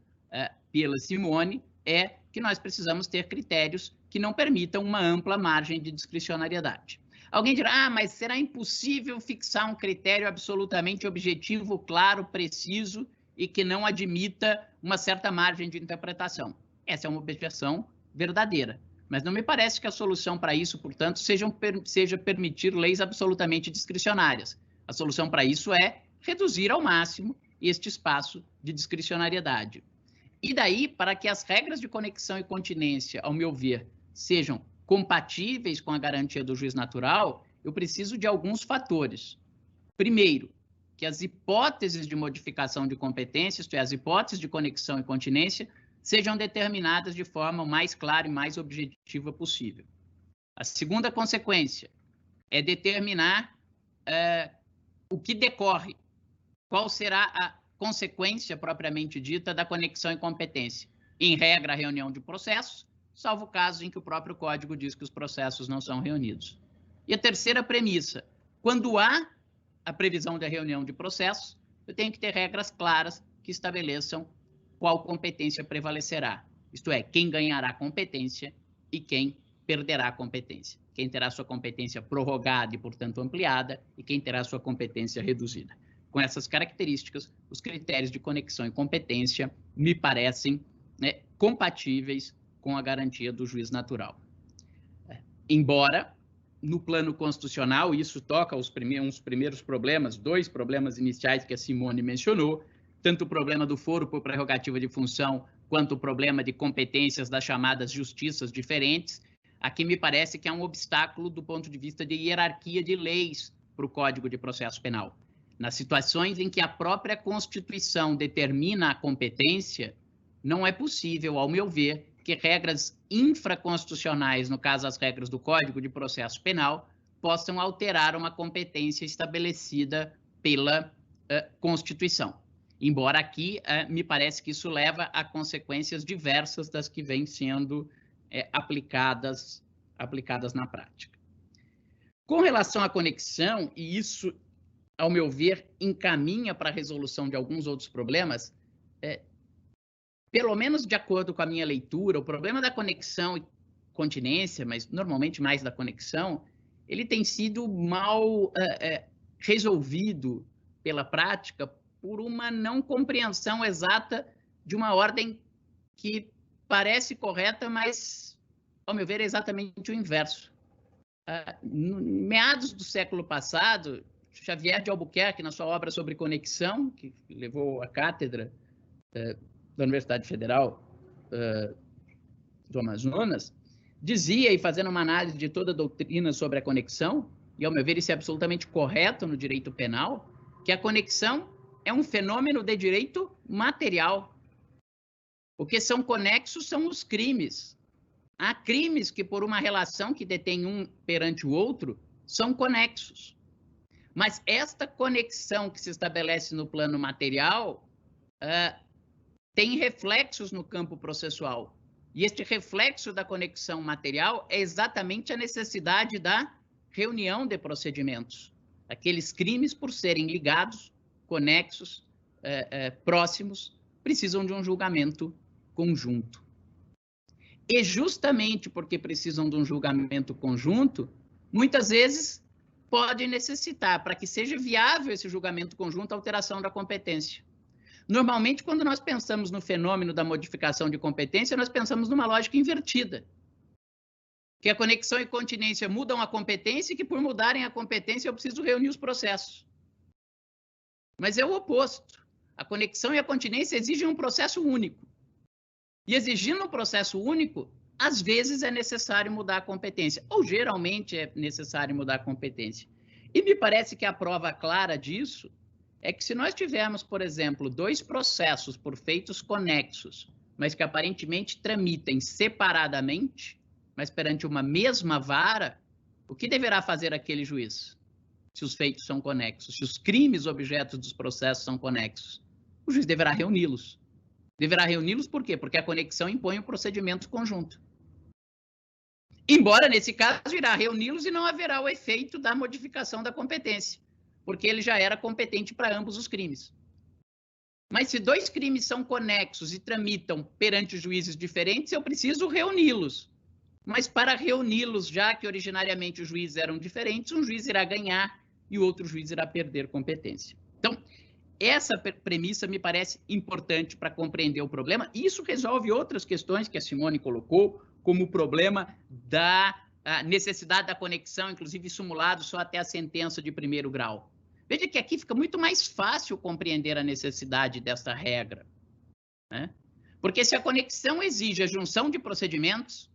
pela Simone, é que nós precisamos ter critérios que não permitam uma ampla margem de discricionariedade. Alguém dirá, mas será impossível fixar um critério absolutamente objetivo, claro, preciso e que não admita uma certa margem de interpretação? Essa é uma objeção verdadeira, mas não me parece que a solução para isso, portanto, seja permitir leis absolutamente discricionárias. A solução para isso é reduzir ao máximo este espaço de discricionariedade. E daí, para que as regras de conexão e continência, ao meu ver, sejam compatíveis com a garantia do juiz natural, eu preciso de alguns fatores. Primeiro, que as hipóteses de modificação de competência, isto é, as hipóteses de conexão e continência, sejam determinadas de forma o mais clara e mais objetiva possível. A segunda consequência é determinar o que decorre, qual será a consequência propriamente dita da conexão e competência. Em regra, a reunião de processos, salvo casos em que o próprio código diz que os processos não são reunidos. E a terceira premissa, quando há a previsão da reunião de processos, eu tenho que ter regras claras que estabeleçam qual competência prevalecerá. Isto é, quem ganhará a competência e quem perderá a competência. Quem terá sua competência prorrogada e, portanto, ampliada, e quem terá sua competência reduzida. Com essas características, os critérios de conexão e competência me parecem compatíveis com a garantia do juiz natural. Embora, no plano constitucional, isso toca uns primeiros problemas, dois problemas iniciais que a Simone mencionou, tanto o problema do foro por prerrogativa de função, quanto o problema de competências das chamadas justiças diferentes. Aqui me parece que é um obstáculo do ponto de vista de hierarquia de leis para o Código de Processo Penal. Nas situações em que a própria Constituição determina a competência, não é possível, ao meu ver, que regras infraconstitucionais, no caso as regras do Código de Processo Penal, possam alterar uma competência estabelecida pela Constituição. Embora aqui me parece que isso leva a consequências diversas das que vêm sendo aplicadas na prática. Com relação à conexão, e isso, ao meu ver, encaminha para a resolução de alguns outros problemas, pelo menos de acordo com a minha leitura, o problema da conexão e continência, mas normalmente mais da conexão, ele tem sido mal resolvido pela prática por uma não compreensão exata de uma ordem que parece correta, mas, ao meu ver, é exatamente o inverso. No meados do século passado, Xavier de Albuquerque, na sua obra sobre conexão, que levou a cátedra da Universidade Federal do Amazonas, dizia, e fazendo uma análise de toda a doutrina sobre a conexão, e ao meu ver isso é absolutamente correto no direito penal, que a conexão é um fenômeno de direito material. O que são conexos são os crimes. Há crimes que, por uma relação que detém um perante o outro, são conexos. Mas esta conexão que se estabelece no plano material tem reflexos no campo processual. E este reflexo da conexão material é exatamente a necessidade da reunião de procedimentos. Aqueles crimes, por serem ligados, conexos, próximos, precisam de um julgamento conjunto. E justamente porque precisam de um julgamento conjunto, muitas vezes pode necessitar, para que seja viável esse julgamento conjunto, a alteração da competência. Normalmente, quando nós pensamos no fenômeno da modificação de competência, nós pensamos numa lógica invertida. Que a conexão e continência mudam a competência e que, por mudarem a competência, eu preciso reunir os processos. Mas é o oposto. A conexão e a continência exigem um processo único. E exigindo um processo único, às vezes é necessário mudar a competência, ou geralmente é necessário mudar a competência. E me parece que a prova clara disso é que se nós tivermos, por exemplo, dois processos por feitos conexos, mas que aparentemente tramitem separadamente, mas perante uma mesma vara, o que deverá fazer aquele juiz? Se os feitos são conexos, se os crimes objetos dos processos são conexos, o juiz deverá reuni-los. Deverá reuni-los por quê? Porque a conexão impõe o procedimento conjunto. Embora, nesse caso, irá reuni-los e não haverá o efeito da modificação da competência, porque ele já era competente para ambos os crimes. Mas se dois crimes são conexos e tramitam perante juízes diferentes, eu preciso reuni-los. Mas para reuni-los, já que originariamente os juízes eram diferentes, um juiz irá ganhar e o outro juiz irá perder competência. Então, essa premissa me parece importante para compreender o problema, e isso resolve outras questões que a Simone colocou, como o problema da necessidade da conexão, inclusive simulado só até a sentença de primeiro grau. Veja que aqui fica muito mais fácil compreender a necessidade dessa regra, né? Porque se a conexão exige a junção de procedimentos,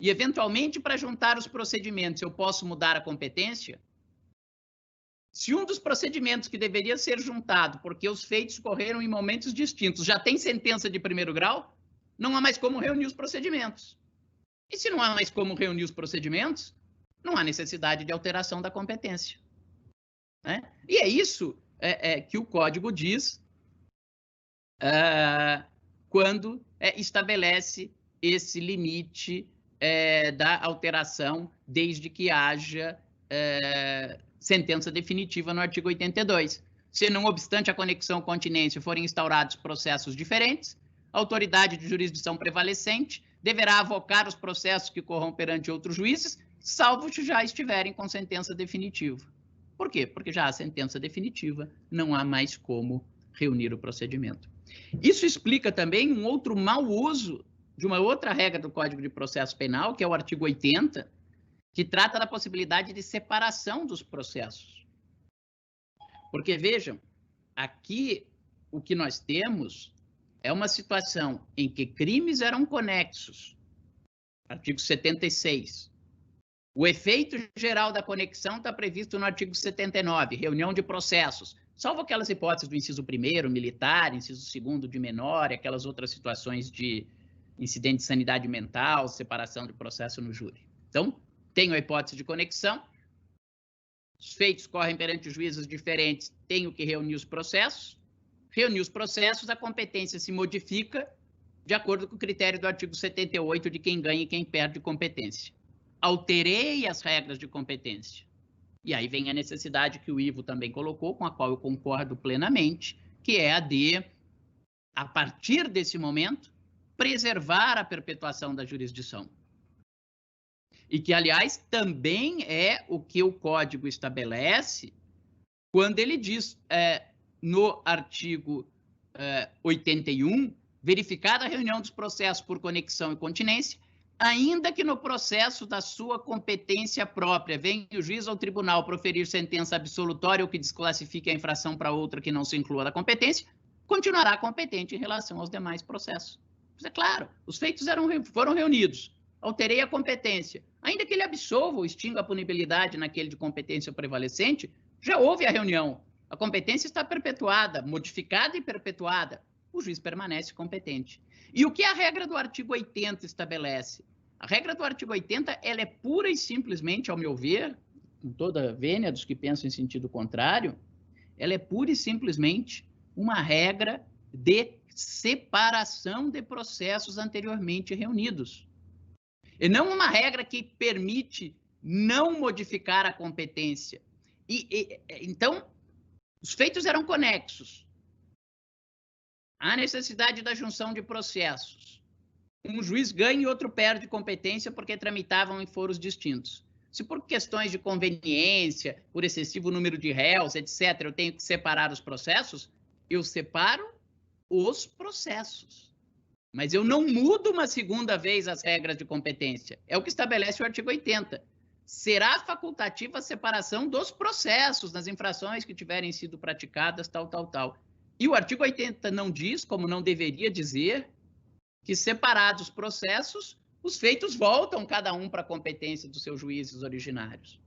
e eventualmente para juntar os procedimentos eu posso mudar a competência, se um dos procedimentos que deveria ser juntado, porque os feitos correram em momentos distintos, já tem sentença de primeiro grau, não há mais como reunir os procedimentos. E se não há mais como reunir os procedimentos, não há necessidade de alteração da competência, né? E é isso que o Código diz quando estabelece esse limite da alteração, desde que haja sentença definitiva no artigo 82. Se, não obstante a conexão ou continência, forem instaurados processos diferentes, a autoridade de jurisdição prevalecente deverá avocar os processos que corram perante outros juízes, salvo se já estiverem com sentença definitiva. Por quê? Porque já há sentença definitiva, não há mais como reunir o procedimento. Isso explica também um outro mau uso de uma outra regra do Código de Processo Penal, que é o artigo 80, que trata da possibilidade de separação dos processos. Porque, vejam, aqui o que nós temos é uma situação em que crimes eram conexos, artigo 76. O efeito geral da conexão está previsto no artigo 79, reunião de processos, salvo aquelas hipóteses do inciso 1º, militar, inciso 2º, de menor, e aquelas outras situações de incidente de sanidade mental, separação de processo no júri. Então, tenho a hipótese de conexão, os feitos correm perante juízes diferentes, tenho que reunir os processos, a competência se modifica de acordo com o critério do artigo 78 de quem ganha e quem perde competência. Alterei as regras de competência. E aí vem a necessidade que o Ivo também colocou, com a qual eu concordo plenamente, que é a de, a partir desse momento, preservar a perpetuação da jurisdição. E que, aliás, também é o que o Código estabelece quando ele diz, no artigo 81, verificada a reunião dos processos por conexão e continência, ainda que no processo da sua competência própria venha o juiz ao tribunal proferir sentença absolutória ou que desclassifique a infração para outra que não se inclua da competência, continuará competente em relação aos demais processos. Mas é claro, os feitos foram reunidos, alterei a competência, ainda que ele absolva ou extinga a punibilidade naquele de competência prevalecente, já houve a reunião, a competência está perpetuada, modificada e perpetuada, o juiz permanece competente. E o que a regra do artigo 80 estabelece? A regra do artigo 80, ela é pura e simplesmente, ao meu ver, com toda a vênia dos que pensam em sentido contrário, ela é pura e simplesmente uma regra de separação de processos anteriormente reunidos. E não uma regra que permite não modificar a competência. Então, os feitos eram conexos. Há necessidade da junção de processos. Um juiz ganha e outro perde competência porque tramitavam em foros distintos. Se por questões de conveniência, por excessivo número de réus, etc., eu tenho que separar os processos, eu separo os processos. Mas eu não mudo uma segunda vez as regras de competência. É o que estabelece o artigo 80. Será facultativa a separação dos processos nas infrações que tiverem sido praticadas, tal. E o artigo 80 não diz, como não deveria dizer, que separados os processos, os feitos voltam cada um para a competência dos seus juízes originários.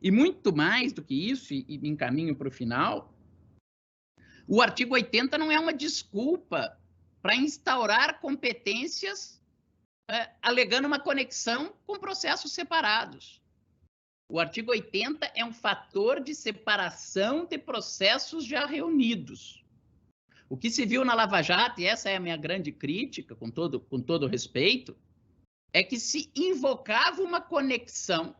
E muito mais do que isso, e me encaminho para o final, o artigo 80 não é uma desculpa para instaurar competências alegando uma conexão com processos separados. O artigo 80 é um fator de separação de processos já reunidos. O que se viu na Lava Jato, e essa é a minha grande crítica, com todo respeito, é que se invocava uma conexão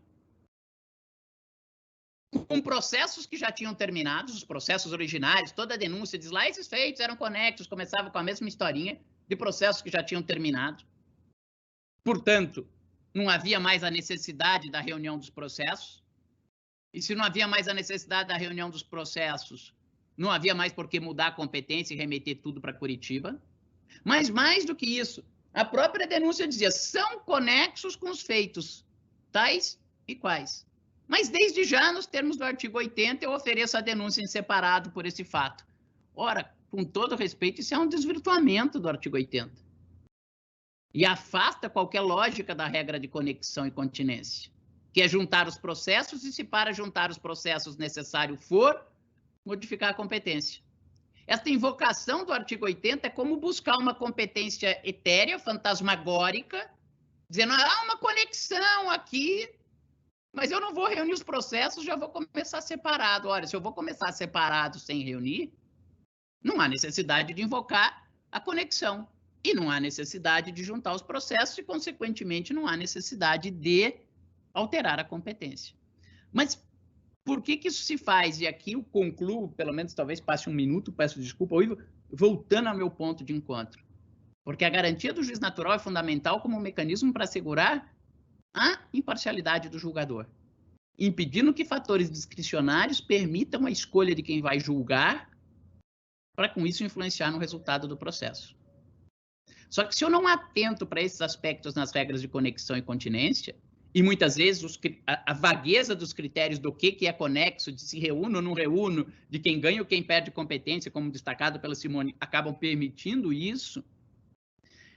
com processos que já tinham terminado, os processos originários, toda a denúncia diz lá, esses feitos eram conexos, começava com a mesma historinha de processos que já tinham terminado. Portanto, não havia mais a necessidade da reunião dos processos. E se não havia mais a necessidade da reunião dos processos, não havia mais por que mudar a competência e remeter tudo para Curitiba. Mas mais do que isso, a própria denúncia dizia, são conexos com os feitos, tais e quais. Mas desde já, nos termos do artigo 80, eu ofereço a denúncia em separado por esse fato. Ora, com todo respeito, isso é um desvirtuamento do artigo 80. E afasta qualquer lógica da regra de conexão e continência, que é juntar os processos e, se para juntar os processos necessário for, modificar a competência. Esta invocação do artigo 80 é como buscar uma competência etérea, fantasmagórica, dizendo, há uma conexão aqui, mas eu não vou reunir os processos, já vou começar separado. Olha, se eu vou começar separado sem reunir, não há necessidade de invocar a conexão. E não há necessidade de juntar os processos e, consequentemente, não há necessidade de alterar a competência. Mas por que isso se faz? E aqui eu concluo, pelo menos talvez passe um minuto, peço desculpa, voltando ao meu ponto de encontro. Porque a garantia do juiz natural é fundamental como um mecanismo para assegurar a imparcialidade do julgador, impedindo que fatores discricionários permitam a escolha de quem vai julgar para, com isso, influenciar no resultado do processo. Só que se eu não atento para esses aspectos nas regras de conexão e continência, e muitas vezes a vagueza dos critérios do que é conexo, de se reúno ou não reúno, de quem ganha ou quem perde competência, como destacado pela Simone, acabam permitindo isso,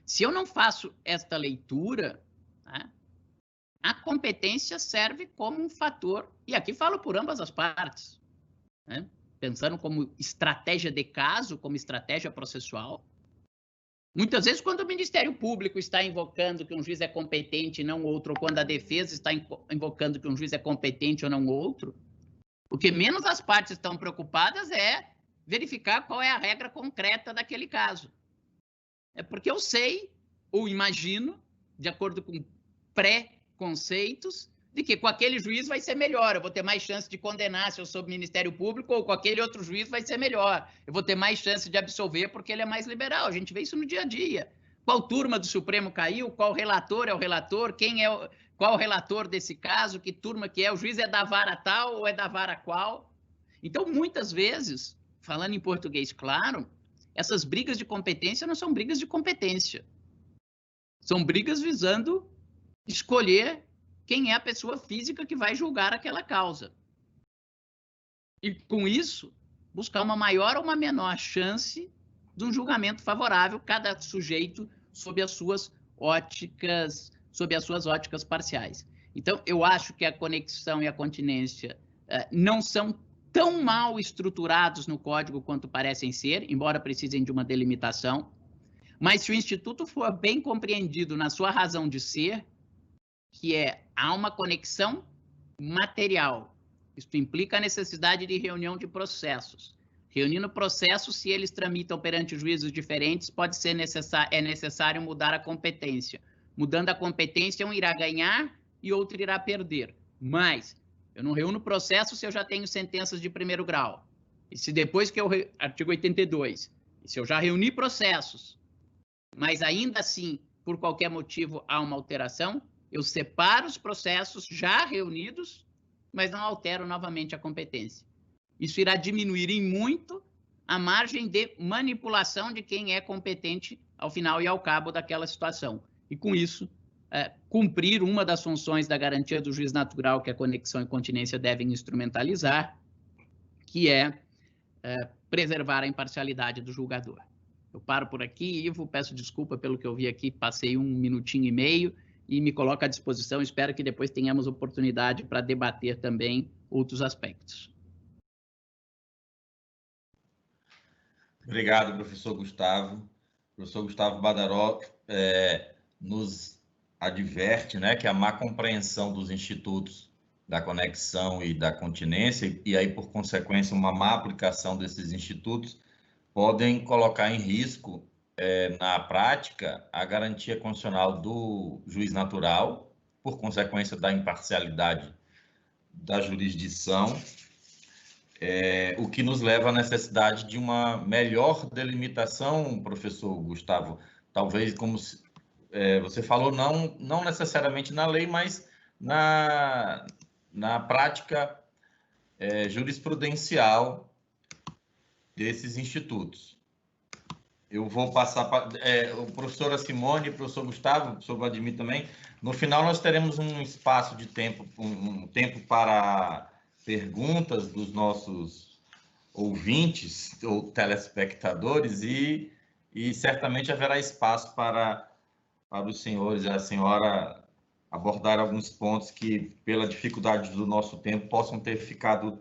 se eu não faço esta leitura, tá, a competência serve como um fator, e aqui falo por ambas as partes, né, pensando como estratégia de caso, como estratégia processual. Muitas vezes, quando o Ministério Público está invocando que um juiz é competente e não outro, ou quando a defesa está invocando que um juiz é competente ou não outro, o que menos as partes estão preocupadas é verificar qual é a regra concreta daquele caso. É porque eu sei, ou imagino, de acordo com pré-conceitos, de que com aquele juiz vai ser melhor, eu vou ter mais chance de condenar se eu sou Ministério Público, ou com aquele outro juiz vai ser melhor, eu vou ter mais chance de absolver porque ele é mais liberal. A gente vê isso no dia a dia. Qual turma do Supremo caiu, qual relator é o relator, qual o relator desse caso, que turma que é, o juiz é da vara tal ou é da vara qual. Então, muitas vezes, falando em português claro, essas brigas de competência não são brigas de competência. São brigas visando escolher quem é a pessoa física que vai julgar aquela causa. E, com isso, buscar uma maior ou uma menor chance de um julgamento favorável, cada sujeito sob as suas óticas parciais. Então, eu acho que a conexão e a continência não são tão mal estruturados no Código quanto parecem ser, embora precisem de uma delimitação, mas se o Instituto for bem compreendido na sua razão de ser, que há uma conexão material. Isso implica a necessidade de reunião de processos. Reunindo processos, se eles tramitam perante juízos diferentes, é necessário mudar a competência. Mudando a competência, um irá ganhar e outro irá perder. Mas eu não reúno processo se eu já tenho sentenças de primeiro grau. E se depois que artigo 82, e se eu já reuni processos, mas ainda assim, por qualquer motivo, há uma alteração, eu separo os processos já reunidos, mas não altero novamente a competência. Isso irá diminuir em muito a margem de manipulação de quem é competente ao final e ao cabo daquela situação. E com isso, cumprir uma das funções da garantia do juiz natural que a conexão e continência devem instrumentalizar, que é preservar a imparcialidade do julgador. Eu paro por aqui, Ivo, peço desculpa pelo que eu vi aqui, passei 1 minutinho e meio e me coloco à disposição, espero que depois tenhamos oportunidade para debater também outros aspectos. Obrigado, professor Gustavo. O professor Gustavo Badaró nos adverte, né, que a má compreensão dos institutos da conexão e da continência, e aí, por consequência, uma má aplicação desses institutos, podem colocar em risco, na prática, a garantia constitucional do juiz natural, por consequência da imparcialidade da jurisdição, o que nos leva à necessidade de uma melhor delimitação, professor Gustavo, talvez, como você falou, não necessariamente na lei, mas na prática jurisprudencial desses institutos. Eu vou passar para o professor Simone, o professor Gustavo, o professor Vladimir também. No final, nós teremos um espaço de tempo, um tempo para perguntas dos nossos ouvintes ou telespectadores e certamente haverá espaço para os senhores e a senhora abordar alguns pontos que, pela dificuldade do nosso tempo, possam ter ficado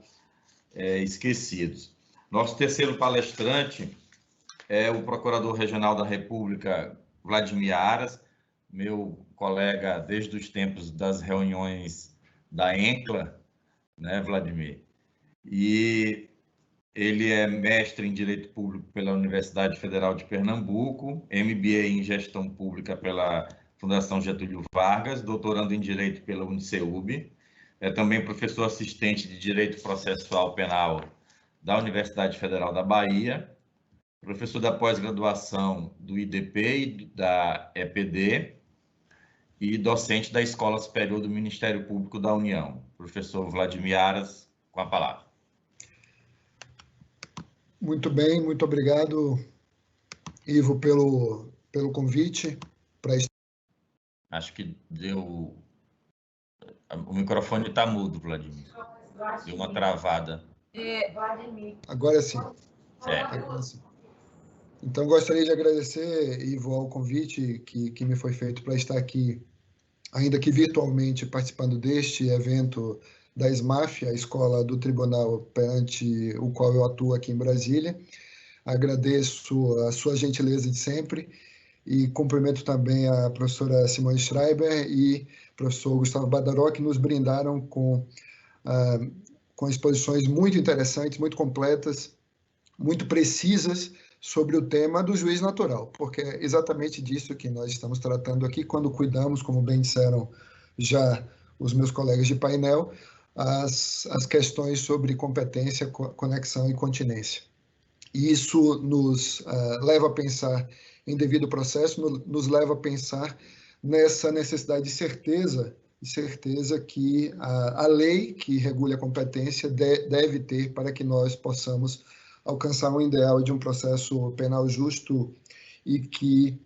esquecidos. Nosso terceiro palestrante é o Procurador Regional da República, Vladimir Aras, meu colega desde os tempos das reuniões da ENCLA, né, Vladimir? E ele é mestre em Direito Público pela Universidade Federal de Pernambuco, MBA em Gestão Pública pela Fundação Getúlio Vargas, doutorando em Direito pela UniCeub, é também professor assistente de Direito Processual Penal da Universidade Federal da Bahia, professor da pós-graduação do IDP e da EPD e docente da Escola Superior do Ministério Público da União. Professor Vladimir Aras, com a palavra. Muito bem, muito obrigado, Ivo, pelo convite. Acho que deu... O microfone está mudo, Vladimir. Deu uma travada. Agora sim. Certo. Agora sim. Então, gostaria de agradecer, Ivo, ao convite que me foi feito para estar aqui, ainda que virtualmente, participando deste evento da SMAF, a Escola do Tribunal perante o qual eu atuo aqui em Brasília. Agradeço a sua gentileza de sempre e cumprimento também a professora Simone Schreiber e o professor Gustavo Badaró, que nos brindaram com exposições muito interessantes, muito completas, muito precisas sobre o tema do juiz natural, porque é exatamente disso que nós estamos tratando aqui, quando cuidamos, como bem disseram já os meus colegas de painel, as questões sobre competência, conexão e continência. E isso nos leva a pensar em devido processo, nos leva a pensar nessa necessidade de certeza que a lei que regula a competência deve ter para que nós possamos alcançar um ideal de um processo penal justo e que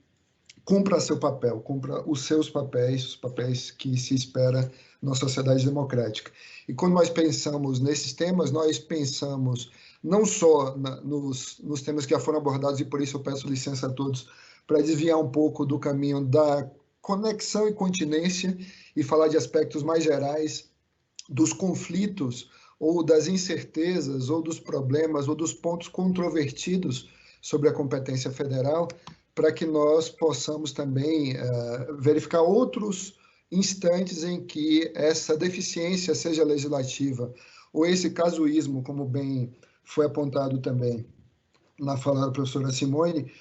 cumpra seu papel, cumpra os seus papéis, os papéis que se espera numa sociedade democrática. E quando nós pensamos nesses temas, nós pensamos não só nos temas que já foram abordados, e por isso eu peço licença a todos para desviar um pouco do caminho da conexão e continência e falar de aspectos mais gerais dos conflitos ou das incertezas, ou dos problemas, ou dos pontos controvertidos sobre a competência federal, para que nós possamos também verificar outros instantes em que essa deficiência, seja legislativa, ou esse casuísmo, como bem foi apontado também na fala da professora Simone,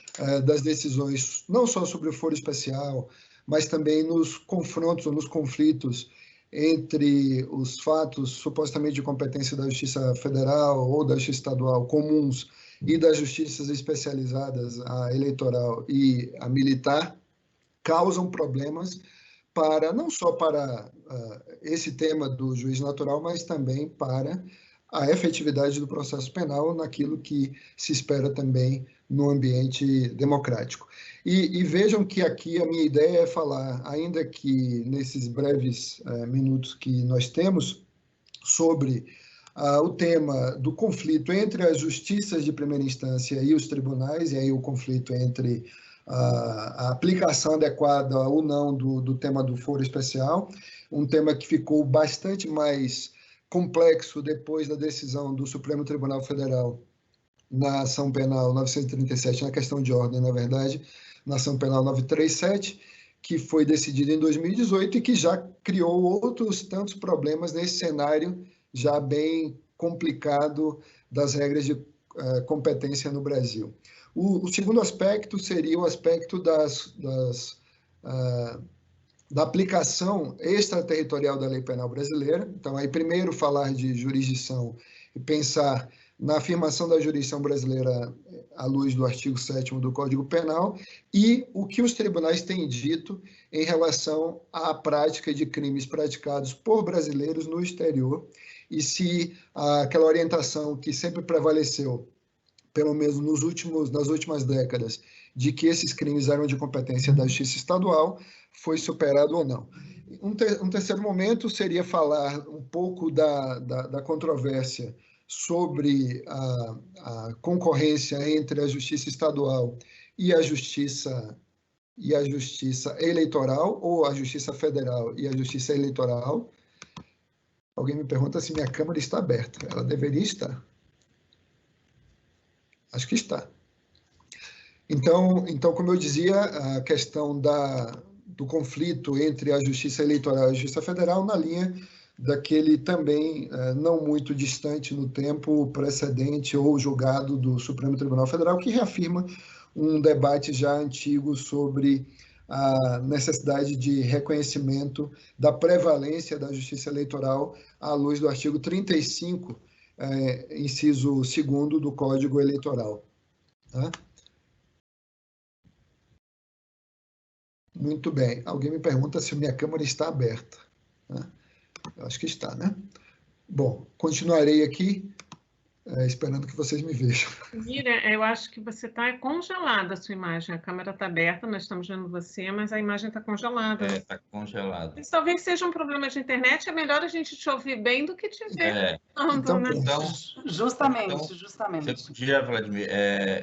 das decisões não só sobre o foro especial, mas também nos confrontos ou nos conflitos entre os fatos supostamente de competência da Justiça Federal ou da Justiça Estadual comuns e das justiças especializadas, a eleitoral e a militar, causam problemas para não só para esse tema do juiz natural, mas também para a efetividade do processo penal naquilo que se espera também no ambiente democrático. E vejam que aqui a minha ideia é falar, ainda que nesses breves minutos que nós temos, sobre o tema do conflito entre as justiças de primeira instância e os tribunais, e aí o conflito entre a aplicação adequada ou não do tema do foro especial, um tema que ficou bastante mais complexo depois da decisão do Supremo Tribunal Federal na ação penal 937, na questão de ordem, na verdade, na ação penal 937, que foi decidida em 2018 e que já criou outros tantos problemas nesse cenário já bem complicado das regras de competência no Brasil. O segundo aspecto seria o aspecto da aplicação extraterritorial da lei penal brasileira. Então, aí primeiro falar de jurisdição e pensar na afirmação da jurisdição brasileira à luz do artigo 7º do Código Penal e o que os tribunais têm dito em relação à prática de crimes praticados por brasileiros no exterior e se aquela orientação que sempre prevaleceu, pelo menos nas últimas décadas, de que esses crimes eram de competência da Justiça Estadual, foi superado ou não. Um terceiro momento seria falar um pouco da controvérsia sobre a concorrência entre a Justiça Estadual e a Justiça Eleitoral, ou a Justiça Federal e a Justiça Eleitoral. Alguém me pergunta se minha câmera está aberta. Ela deveria estar. Acho que está. Então, como eu dizia, a questão do conflito entre a Justiça Eleitoral e a Justiça Federal na linha daquele também não muito distante no tempo precedente ou julgado do Supremo Tribunal Federal, que reafirma um debate já antigo sobre a necessidade de reconhecimento da prevalência da Justiça Eleitoral à luz do artigo 35, inciso 2º do Código Eleitoral. Tá? Muito bem. Alguém me pergunta se minha câmera está aberta. Né? Eu acho que está, né? Bom, continuarei aqui, esperando que vocês me vejam. Mira, eu acho que você está congelada a sua imagem. A câmera está aberta, nós estamos vendo você, mas a imagem está congelada. Está congelada. Isso talvez seja um problema de internet, é melhor a gente te ouvir bem do que te ver. Então, né? Justamente. Você podia, Vladimir,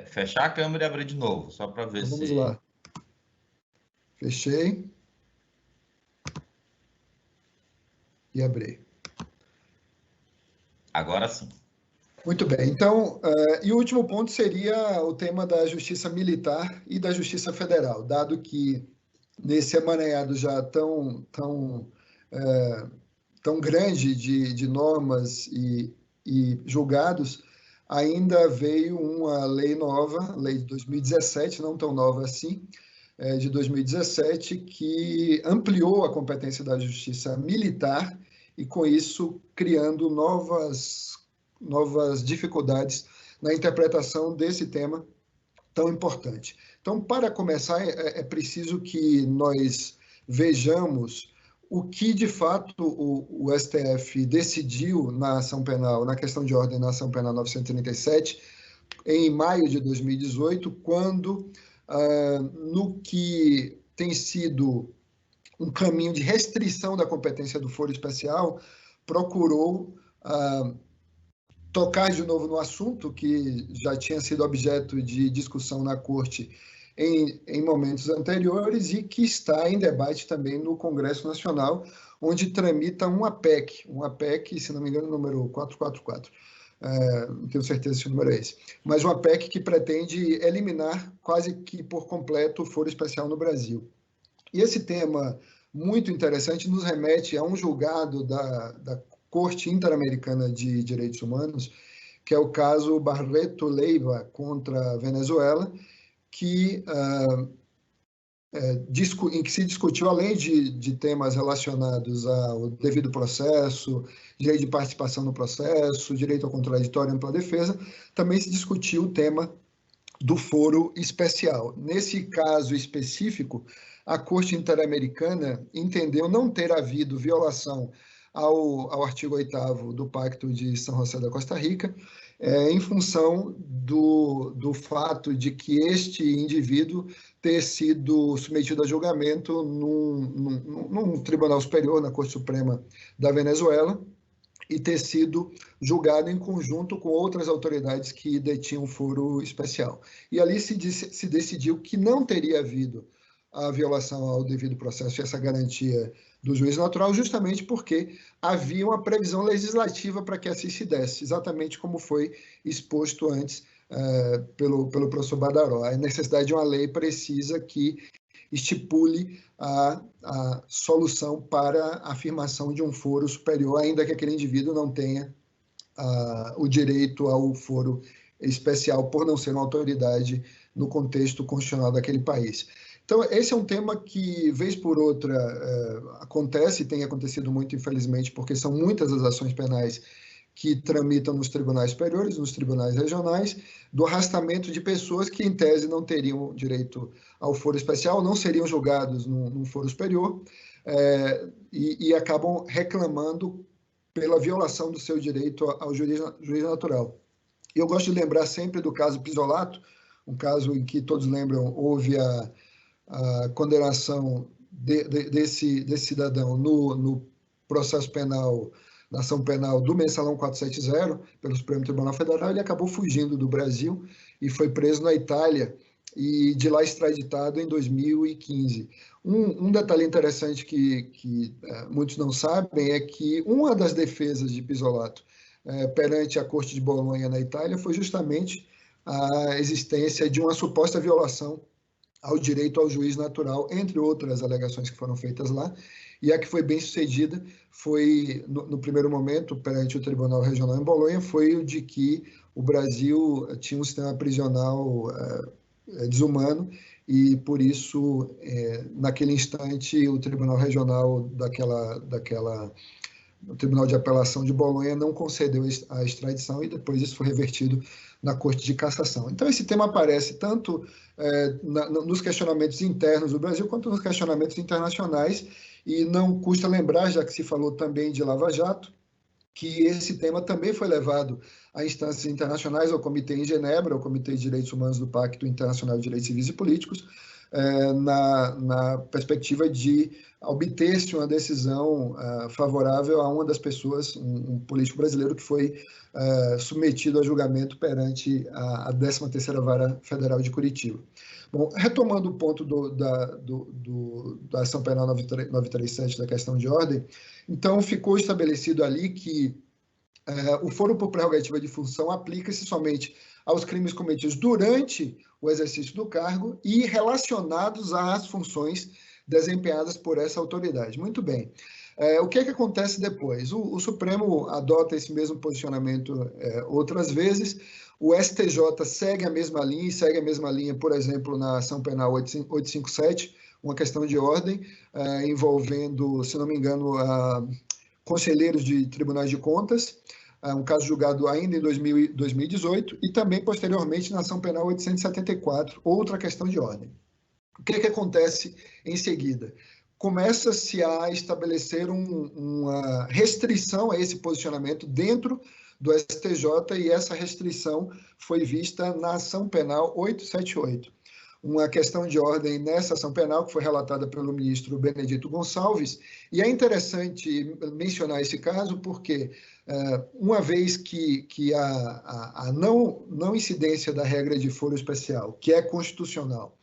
fechar a câmera e abrir de novo, só para ver Vamos lá. Fechei. E abri. Agora sim. Muito bem. Então, e o último ponto seria o tema da Justiça Militar e da Justiça Federal, dado que nesse emaranhado já tão grande de normas e julgados, ainda veio uma lei nova, lei de 2017, não tão nova assim, de 2017, que ampliou a competência da Justiça Militar e, com isso, criando novas dificuldades na interpretação desse tema tão importante. Então, para começar, é preciso que nós vejamos o que, de fato, o STF decidiu na ação penal, na questão de ordem na ação penal 937, em maio de 2018, quando, no que tem sido um caminho de restrição da competência do foro especial, procurou tocar de novo no assunto que já tinha sido objeto de discussão na Corte em momentos anteriores e que está em debate também no Congresso Nacional, onde tramita uma PEC, se não me engano, número 444. Não tenho certeza se o número é esse. Mas uma PEC que pretende eliminar quase que por completo o foro especial no Brasil. E esse tema muito interessante nos remete a um julgado da Corte Interamericana de Direitos Humanos, que é o caso Barreto Leiva contra a Venezuela, em que se discutiu, além de temas relacionados ao devido processo, direito de participação no processo, direito ao contraditório e ampla defesa, também se discutiu o tema do foro especial. Nesse caso específico, a Corte Interamericana entendeu não ter havido violação ao artigo 8º do Pacto de São José da Costa Rica, em função do fato de que este indivíduo ter sido submetido a julgamento num tribunal superior, na Corte Suprema da Venezuela, e ter sido julgado em conjunto com outras autoridades que detinham foro especial. E ali se decidiu que não teria havido a violação ao devido processo e essa garantia do juiz natural, justamente porque havia uma previsão legislativa para que assim se desse, exatamente como foi exposto antes pelo professor Badaró. A necessidade de uma lei precisa que estipule a solução para a afirmação de um foro superior, ainda que aquele indivíduo não tenha o direito ao foro especial por não ser uma autoridade no contexto constitucional daquele país. Então, esse é um tema que, vez por outra, acontece, e tem acontecido muito, infelizmente, porque são muitas as ações penais que tramitam nos tribunais superiores, nos tribunais regionais, do arrastamento de pessoas que, em tese, não teriam direito ao foro especial, não seriam julgados num foro superior, e acabam reclamando pela violação do seu direito ao juiz natural. E eu gosto de lembrar sempre do caso Pisolato, um caso em que todos lembram, houve a condenação desse cidadão no processo penal, na ação penal do Mensalão 470, pelo Supremo Tribunal Federal. Ele acabou fugindo do Brasil e foi preso na Itália, e de lá extraditado em 2015. Um detalhe interessante que muitos não sabem é que uma das defesas de Pisolato perante a Corte de Bolonha na Itália foi justamente a existência de uma suposta violação ao direito ao juiz natural, entre outras alegações que foram feitas lá, e a que foi bem sucedida foi, no primeiro momento, perante o Tribunal Regional em Bolonha, foi o de que o Brasil tinha um sistema prisional desumano, e por isso, naquele instante, o Tribunal Regional o Tribunal de Apelação de Bolonha não concedeu a extradição, e depois isso foi revertido na Corte de Cassação. Então, esse tema aparece tanto nos questionamentos internos do Brasil quanto nos questionamentos internacionais, e não custa lembrar, já que se falou também de Lava Jato, que esse tema também foi levado a instâncias internacionais, ao Comitê em Genebra, ao Comitê de Direitos Humanos do Pacto Internacional de Direitos Civis e Políticos, na perspectiva de obter-se uma decisão favorável a uma das pessoas, um político brasileiro que foi submetido a julgamento perante a 13ª Vara Federal de Curitiba. Bom, retomando o ponto da ação penal 937, da questão de ordem, então ficou estabelecido ali que o foro por prerrogativa de função aplica-se somente aos crimes cometidos durante o exercício do cargo e relacionados às funções desempenhadas por essa autoridade. Muito bem. O que acontece depois? O Supremo adota esse mesmo posicionamento outras vezes. O STJ segue a mesma linha, por exemplo, na ação penal 857, uma questão de ordem envolvendo, se não me engano, conselheiros de tribunais de contas, um caso julgado ainda em 2018, e também, posteriormente, na ação penal 874, outra questão de ordem. O que acontece em seguida? Começa-se a estabelecer uma restrição a esse posicionamento dentro do STJ, e essa restrição foi vista na ação penal 878. Uma questão de ordem nessa ação penal que foi relatada pelo ministro Benedito Gonçalves, e é interessante mencionar esse caso porque, uma vez que a não incidência da regra de foro especial, que é constitucional,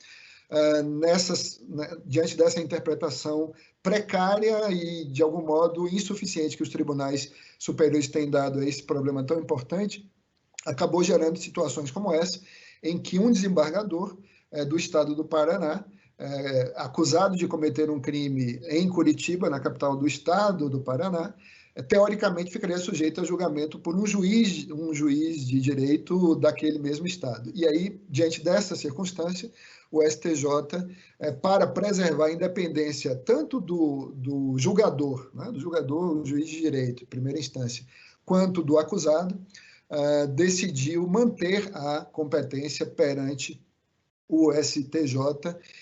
diante dessa interpretação precária e, de algum modo, insuficiente que os tribunais superiores têm dado a esse problema tão importante, acabou gerando situações como essa, em que um desembargador do estado do Paraná, acusado de cometer um crime em Curitiba, na capital do estado do Paraná, teoricamente ficaria sujeito a julgamento por um juiz de direito daquele mesmo Estado. E aí, diante dessa circunstância, o STJ, para preservar a independência tanto do julgador, né, o juiz de direito, primeira instância, quanto do acusado, decidiu manter a competência perante o STJ,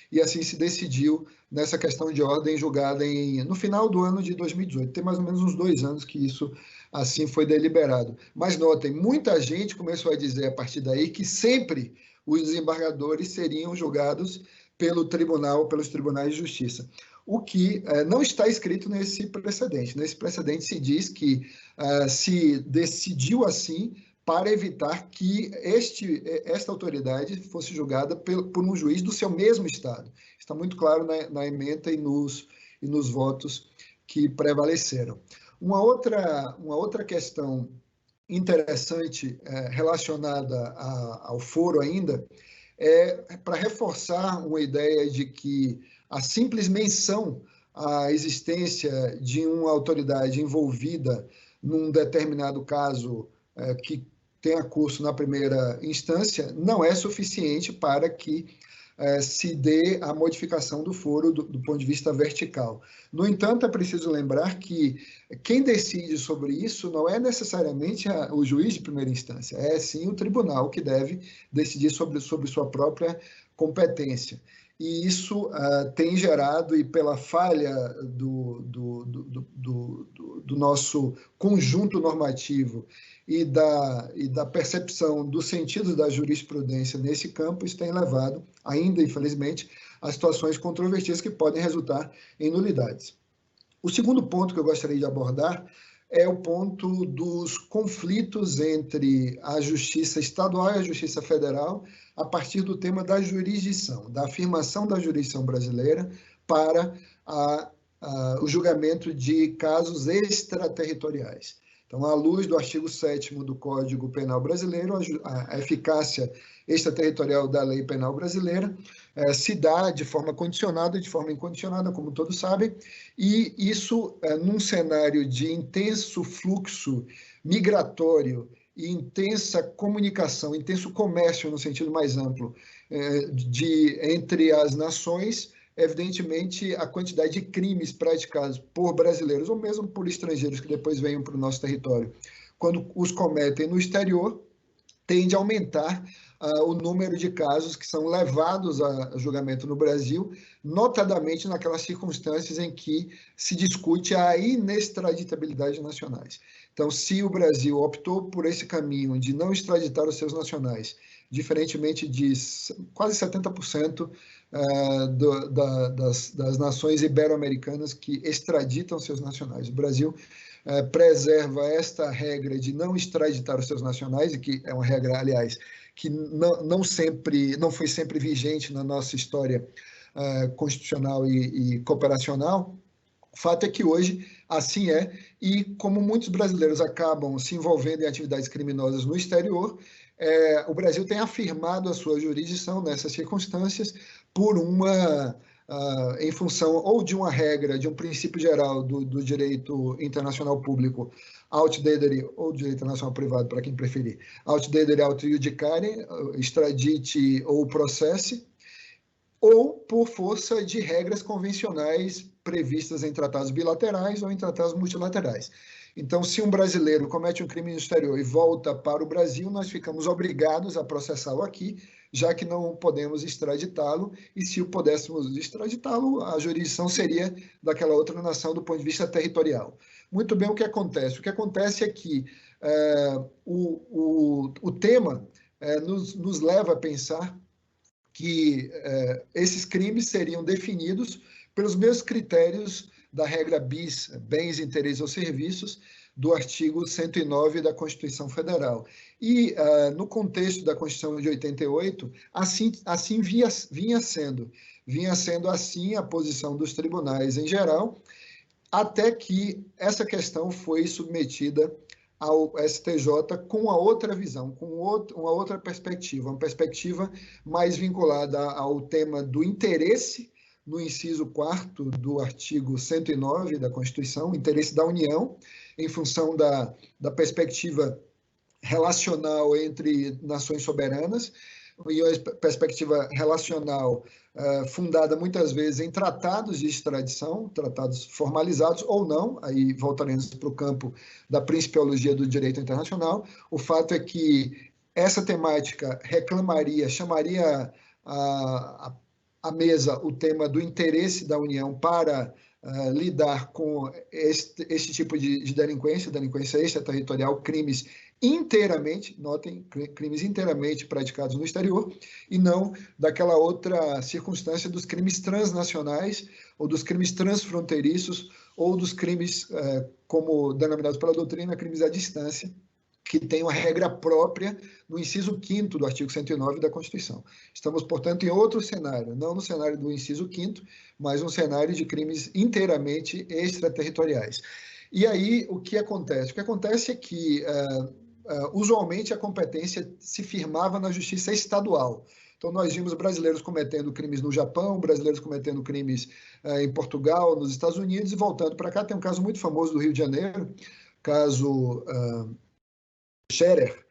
e assim se decidiu nessa questão de ordem julgada no final do ano de 2018. Tem mais ou menos uns 2 anos que isso assim foi deliberado. Mas notem, muita gente começou a dizer a partir daí que sempre os desembargadores seriam julgados pelos tribunais de justiça. O que não está escrito nesse precedente. Nesse precedente se diz que se decidiu assim para evitar que esta autoridade fosse julgada por um juiz do seu mesmo Estado. Está muito claro na ementa e nos votos que prevaleceram. Uma outra questão interessante relacionada ao foro ainda é para reforçar uma ideia de que a simples menção à existência de uma autoridade envolvida num determinado caso que tenha curso na primeira instância, não é suficiente para que se dê a modificação do foro do ponto de vista vertical. No entanto, é preciso lembrar que quem decide sobre isso não é necessariamente o juiz de primeira instância, é sim o tribunal que deve decidir sobre sua própria competência. E isso tem gerado, e pela falha do nosso conjunto normativo e da percepção do sentido da jurisprudência nesse campo, isso tem levado, ainda infelizmente, a situações controvertidas que podem resultar em nulidades. O segundo ponto que eu gostaria de abordar é o ponto dos conflitos entre a justiça estadual e a justiça federal, a partir do tema da jurisdição, da afirmação da jurisdição brasileira para o julgamento de casos extraterritoriais. Então, à luz do artigo 7º do Código Penal Brasileiro, a eficácia extraterritorial da lei penal brasileira se dá de forma condicionada, de forma incondicionada, como todos sabem, e isso, num cenário de intenso fluxo migratório e intensa comunicação, intenso comércio, no sentido mais amplo, entre as nações, evidentemente, a quantidade de crimes praticados por brasileiros, ou mesmo por estrangeiros que depois venham para o nosso território, quando os cometem no exterior, tende a aumentar o número de casos que são levados a julgamento no Brasil, notadamente naquelas circunstâncias em que se discute a inextraditabilidade de nacionais. Então, se o Brasil optou por esse caminho de não extraditar os seus nacionais, diferentemente de quase 70% das nações ibero-americanas que extraditam seus nacionais. O Brasil preserva esta regra de não extraditar os seus nacionais, e que é uma regra, aliás, que não foi sempre vigente na nossa história constitucional e cooperacional. O fato é que hoje assim é, e como muitos brasileiros acabam se envolvendo em atividades criminosas no exterior, o Brasil tem afirmado a sua jurisdição nessas circunstâncias em função ou de uma regra, de um princípio geral do direito internacional público, aut dedere, ou direito internacional privado, para quem preferir, aut dedere aut iudicare, extradite ou processe, ou por força de regras convencionais previstas em tratados bilaterais ou em tratados multilaterais. Então, se um brasileiro comete um crime no exterior e volta para o Brasil, nós ficamos obrigados a processá-lo aqui, já que não podemos extraditá-lo, e se pudéssemos extraditá-lo, a jurisdição seria daquela outra nação do ponto de vista territorial. Muito bem, o que acontece? O que acontece é que o tema nos leva a pensar que esses crimes seriam definidos pelos mesmos critérios da regra bis, bens, interesses ou serviços, do artigo 109 da Constituição Federal. E, no contexto da Constituição de 88, assim vinha sendo assim a posição dos tribunais em geral, até que essa questão foi submetida ao STJ com uma outra visão, com uma outra perspectiva, uma perspectiva mais vinculada ao tema do interesse no inciso 4º do artigo 109 da Constituição, interesse da União, em função da perspectiva relacional entre nações soberanas, e a perspectiva relacional fundada muitas vezes em tratados de extradição, tratados formalizados ou não, aí voltaremos para o campo da principiologia do direito internacional. O fato é que essa temática chamaria à mesa o tema do interesse da União para lidar com este tipo de delinquência extraterritorial, crimes inteiramente, notem, crimes inteiramente praticados no exterior, e não daquela outra circunstância dos crimes transnacionais, ou dos crimes transfronteiriços, ou dos crimes, como denominados pela doutrina, crimes à distância, que tem uma regra própria no inciso 5º do artigo 109 da Constituição. Estamos, portanto, em outro cenário, não no cenário do inciso 5º, mas um cenário de crimes inteiramente extraterritoriais. E aí, o que acontece? O que acontece é que, usualmente, a competência se firmava na justiça estadual. Então, nós vimos brasileiros cometendo crimes no Japão, brasileiros cometendo crimes em Portugal, nos Estados Unidos, e voltando para cá. Tem um caso muito famoso do Rio de Janeiro, caso Scherer,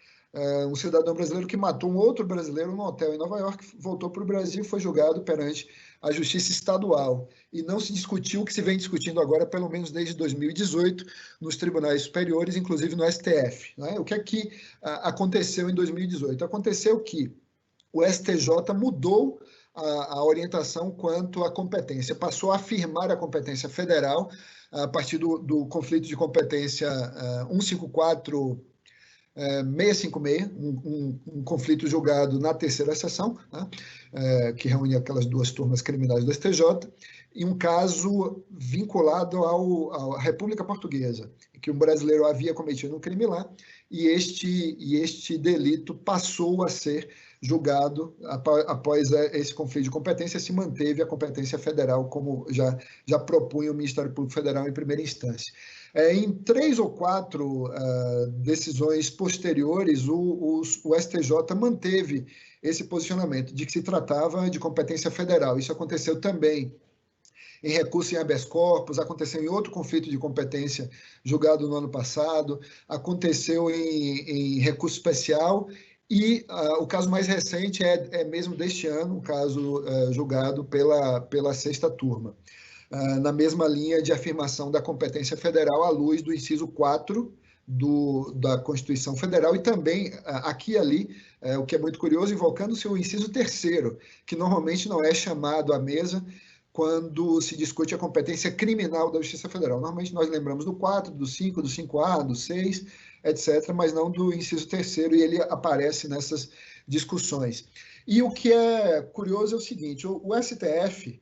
um cidadão brasileiro que matou um outro brasileiro num hotel em Nova York, voltou para o Brasil e foi julgado perante a justiça estadual. E não se discutiu o que se vem discutindo agora, pelo menos desde 2018, nos tribunais superiores, inclusive no STF. Né? O que é que aconteceu em 2018? Aconteceu que o STJ mudou a orientação quanto à competência, passou a afirmar a competência federal a partir do conflito de competência 154 656, um conflito julgado na terceira sessão, né, que reúne aquelas duas turmas criminais do STJ, e um caso vinculado à República Portuguesa, que um brasileiro havia cometido um crime lá, e este delito passou a ser julgado após esse conflito de competência, se manteve a competência federal, como já propunha o Ministério Público Federal em primeira instância. Em 3 ou 4 decisões posteriores, o STJ manteve esse posicionamento de que se tratava de competência federal. Isso aconteceu também em recurso em habeas corpus, aconteceu em outro conflito de competência julgado no ano passado, aconteceu em recurso especial, e o caso mais recente é mesmo deste ano, um caso julgado pela sexta turma. Na mesma linha de afirmação da competência federal à luz do inciso 4 da Constituição Federal, e também aqui e ali, o que é muito curioso, invocando-se o inciso 3º, que normalmente não é chamado à mesa quando se discute a competência criminal da Justiça Federal. Normalmente nós lembramos do 4, do 5, do 5A, do 6, etc., mas não do inciso 3º, e ele aparece nessas discussões. E o que é curioso é o seguinte, o STF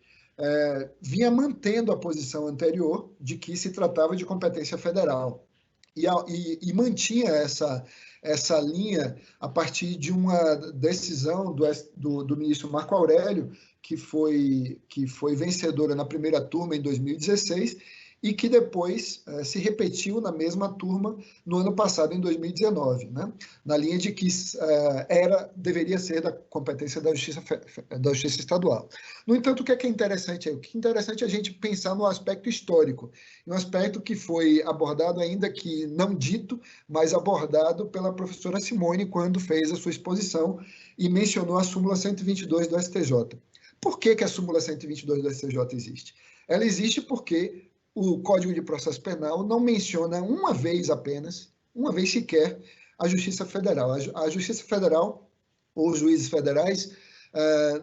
vinha mantendo a posição anterior de que se tratava de competência federal, e mantinha essa linha a partir de uma decisão do ministro Marco Aurélio, que foi vencedora na primeira turma em 2016, e que depois se repetiu na mesma turma no ano passado, em 2019, né? Na linha de que deveria ser da competência da Justiça Estadual. No entanto, o que é interessante? O que é interessante é a gente pensar no aspecto histórico, um aspecto que foi abordado, ainda que não dito, mas abordado pela professora Simone quando fez a sua exposição e mencionou a súmula 122 do STJ. Por que a súmula 122 do STJ existe? Ela existe porque o Código de Processo Penal não menciona uma vez apenas, uma vez sequer, a Justiça Federal. A Justiça Federal, ou os juízes federais,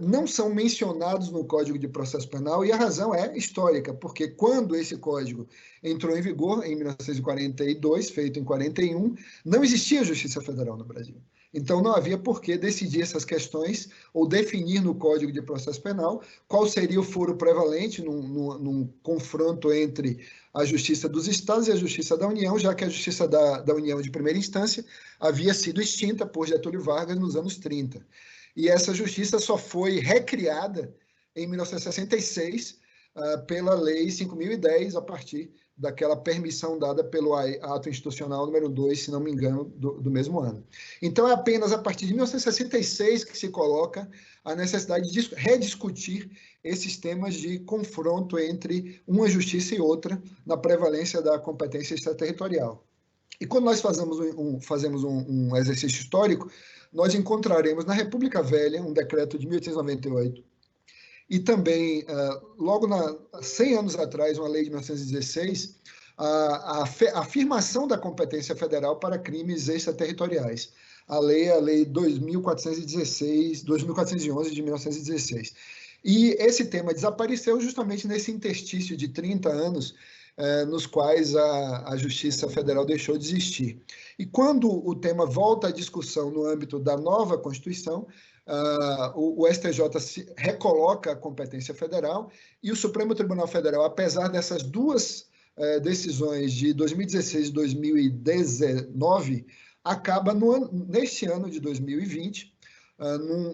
não são mencionados no Código de Processo Penal, e a razão é histórica, porque quando esse código entrou em vigor, em 1942, feito em 41, não existia Justiça Federal no Brasil. Então, não havia por que decidir essas questões ou definir no Código de Processo Penal qual seria o foro prevalente num confronto entre a Justiça dos Estados e a Justiça da União, já que a Justiça da União de primeira instância havia sido extinta por Getúlio Vargas nos anos 30. E essa justiça só foi recriada em 1966 pela Lei 5.010, a partir daquela permissão dada pelo ato institucional número 2, se não me engano, do mesmo ano. Então, é apenas a partir de 1966 que se coloca a necessidade de rediscutir esses temas de confronto entre uma justiça e outra na prevalência da competência extraterritorial. E quando nós fazemos um exercício histórico, nós encontraremos na República Velha um decreto de 1898, e também, logo 100 anos atrás, uma lei de 1916, a afirmação da competência federal para crimes extraterritoriais. A lei 2411 de 1916. E esse tema desapareceu justamente nesse interstício de 30 anos, nos quais a Justiça Federal deixou de existir. E quando o tema volta à discussão no âmbito da nova Constituição, o STJ recoloca a competência federal e o Supremo Tribunal Federal, apesar dessas duas decisões de 2016 e 2019, acaba neste ano de 2020,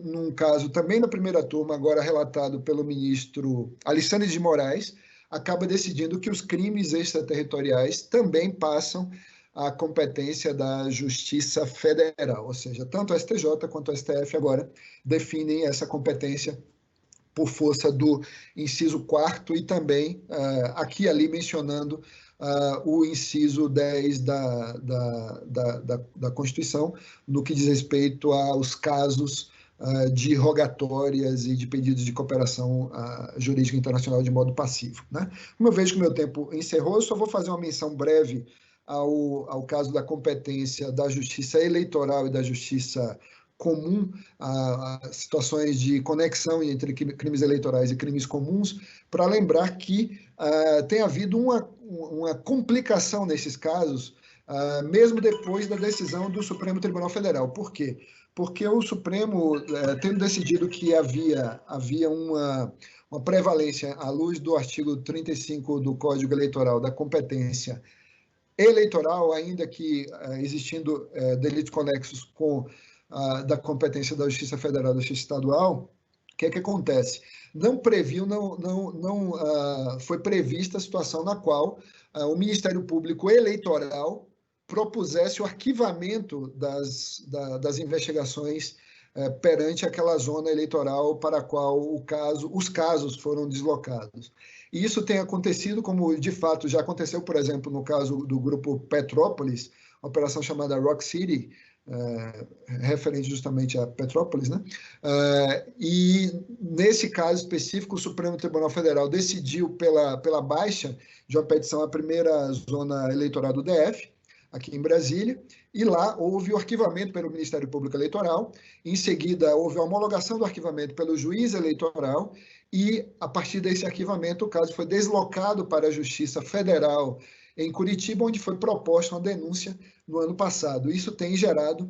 num caso também na primeira turma, agora relatado pelo ministro Alexandre de Moraes, acaba decidindo que os crimes extraterritoriais também passam a competência da Justiça Federal, ou seja, tanto o STJ quanto o STF agora definem essa competência por força do inciso 4º e também aqui e ali mencionando o inciso 10 da Constituição, no que diz respeito aos casos de rogatórias e de pedidos de cooperação jurídica internacional de modo passivo, né? Como eu vejo que o meu tempo encerrou, eu só vou fazer uma menção breve ao caso da competência da Justiça Eleitoral e da Justiça Comum, a situações de conexão entre crimes eleitorais e crimes comuns, para lembrar que tem havido uma complicação nesses casos, mesmo depois da decisão do Supremo Tribunal Federal. Por quê? Porque o Supremo, tendo decidido que havia uma prevalência, à luz do artigo 35 do Código Eleitoral, da competência eleitoral, ainda que existindo delitos conexos da competência da Justiça Federal e da Justiça Estadual, o que acontece? Não foi prevista a situação na qual o Ministério Público Eleitoral propusesse o arquivamento das investigações perante aquela zona eleitoral para a qual os casos foram deslocados. E isso tem acontecido, como de fato já aconteceu, por exemplo, no caso do grupo Petrópolis, a operação chamada Rock City, referente justamente a Petrópolis, né? E nesse caso específico, o Supremo Tribunal Federal decidiu pela baixa de uma petição à primeira zona eleitoral do DF, aqui em Brasília, e lá houve o arquivamento pelo Ministério Público Eleitoral, em seguida houve a homologação do arquivamento pelo juiz eleitoral, e a partir desse arquivamento o caso foi deslocado para a Justiça Federal em Curitiba, onde foi proposta uma denúncia no ano passado. Isso tem gerado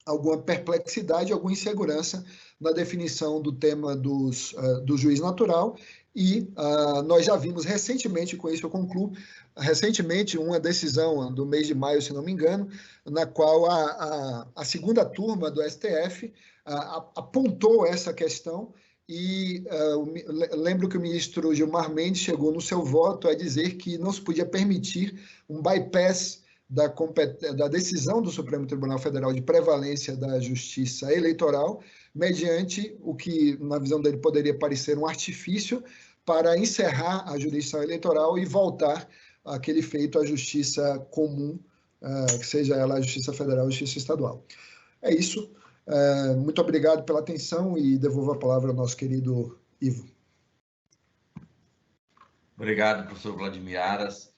alguma perplexidade, alguma insegurança na definição do tema do juiz natural, e nós já vimos recentemente, com isso eu concluo, recentemente uma decisão do mês de maio, se não me engano, na qual a segunda turma do STF apontou essa questão, e lembro que o ministro Gilmar Mendes chegou no seu voto a dizer que não se podia permitir um bypass da decisão do Supremo Tribunal Federal de prevalência da Justiça Eleitoral, mediante o que, na visão dele, poderia parecer um artifício para encerrar a jurisdição eleitoral e voltar àquele feito à Justiça Comum, que seja ela a Justiça Federal ou a Justiça Estadual. É isso. Muito obrigado pela atenção e devolvo a palavra ao nosso querido Ivo. Obrigado, professor Vladimir Aras,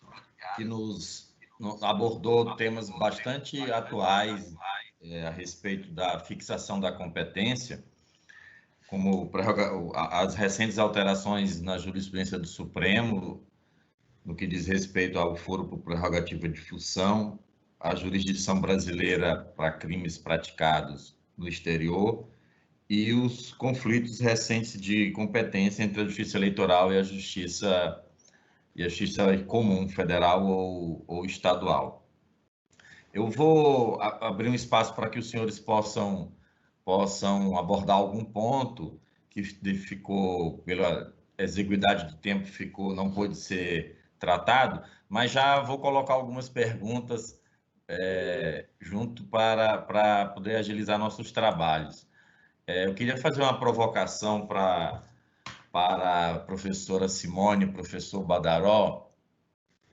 que nos abordou temas bastante atuais a respeito da fixação da competência, como as recentes alterações na jurisprudência do Supremo, no que diz respeito ao foro por prerrogativa de função, a jurisdição brasileira para crimes praticados no exterior e os conflitos recentes de competência entre a Justiça Eleitoral e a Justiça Comum, federal ou estadual. Eu vou abrir um espaço para que os senhores possam abordar algum ponto que ficou, pela exiguidade do tempo, não pôde ser tratado, mas já vou colocar algumas perguntas junto para poder agilizar nossos trabalhos. Eu queria fazer uma provocação para a professora Simone, professor Badaró,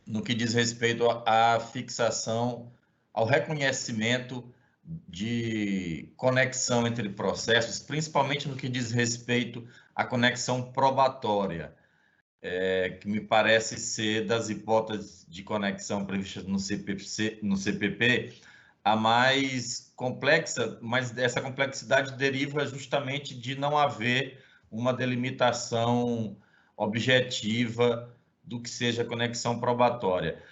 no que diz respeito à fixação, ao reconhecimento de conexão entre processos, principalmente no que diz respeito à conexão probatória, que me parece ser das hipóteses de conexão previstas no CPP, a mais complexa, mas essa complexidade deriva justamente de não haver uma delimitação objetiva do que seja conexão probatória.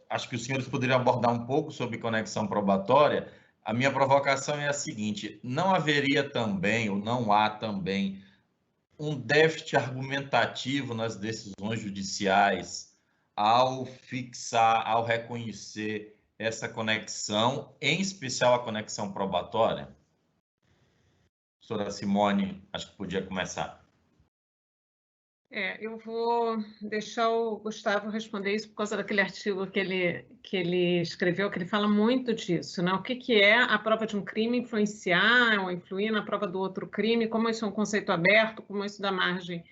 Acho que os senhores poderiam abordar um pouco sobre conexão probatória. A minha provocação é a seguinte: não haveria também, ou não há também, um déficit argumentativo nas decisões judiciais ao fixar, ao reconhecer essa conexão, em especial a conexão probatória? Professora Simone, acho que podia começar. Eu vou deixar o Gustavo responder isso por causa daquele artigo que ele escreveu, que ele fala muito disso, né? O que é a prova de um crime influenciar ou influir na prova do outro crime, como isso é um conceito aberto, como isso dá margem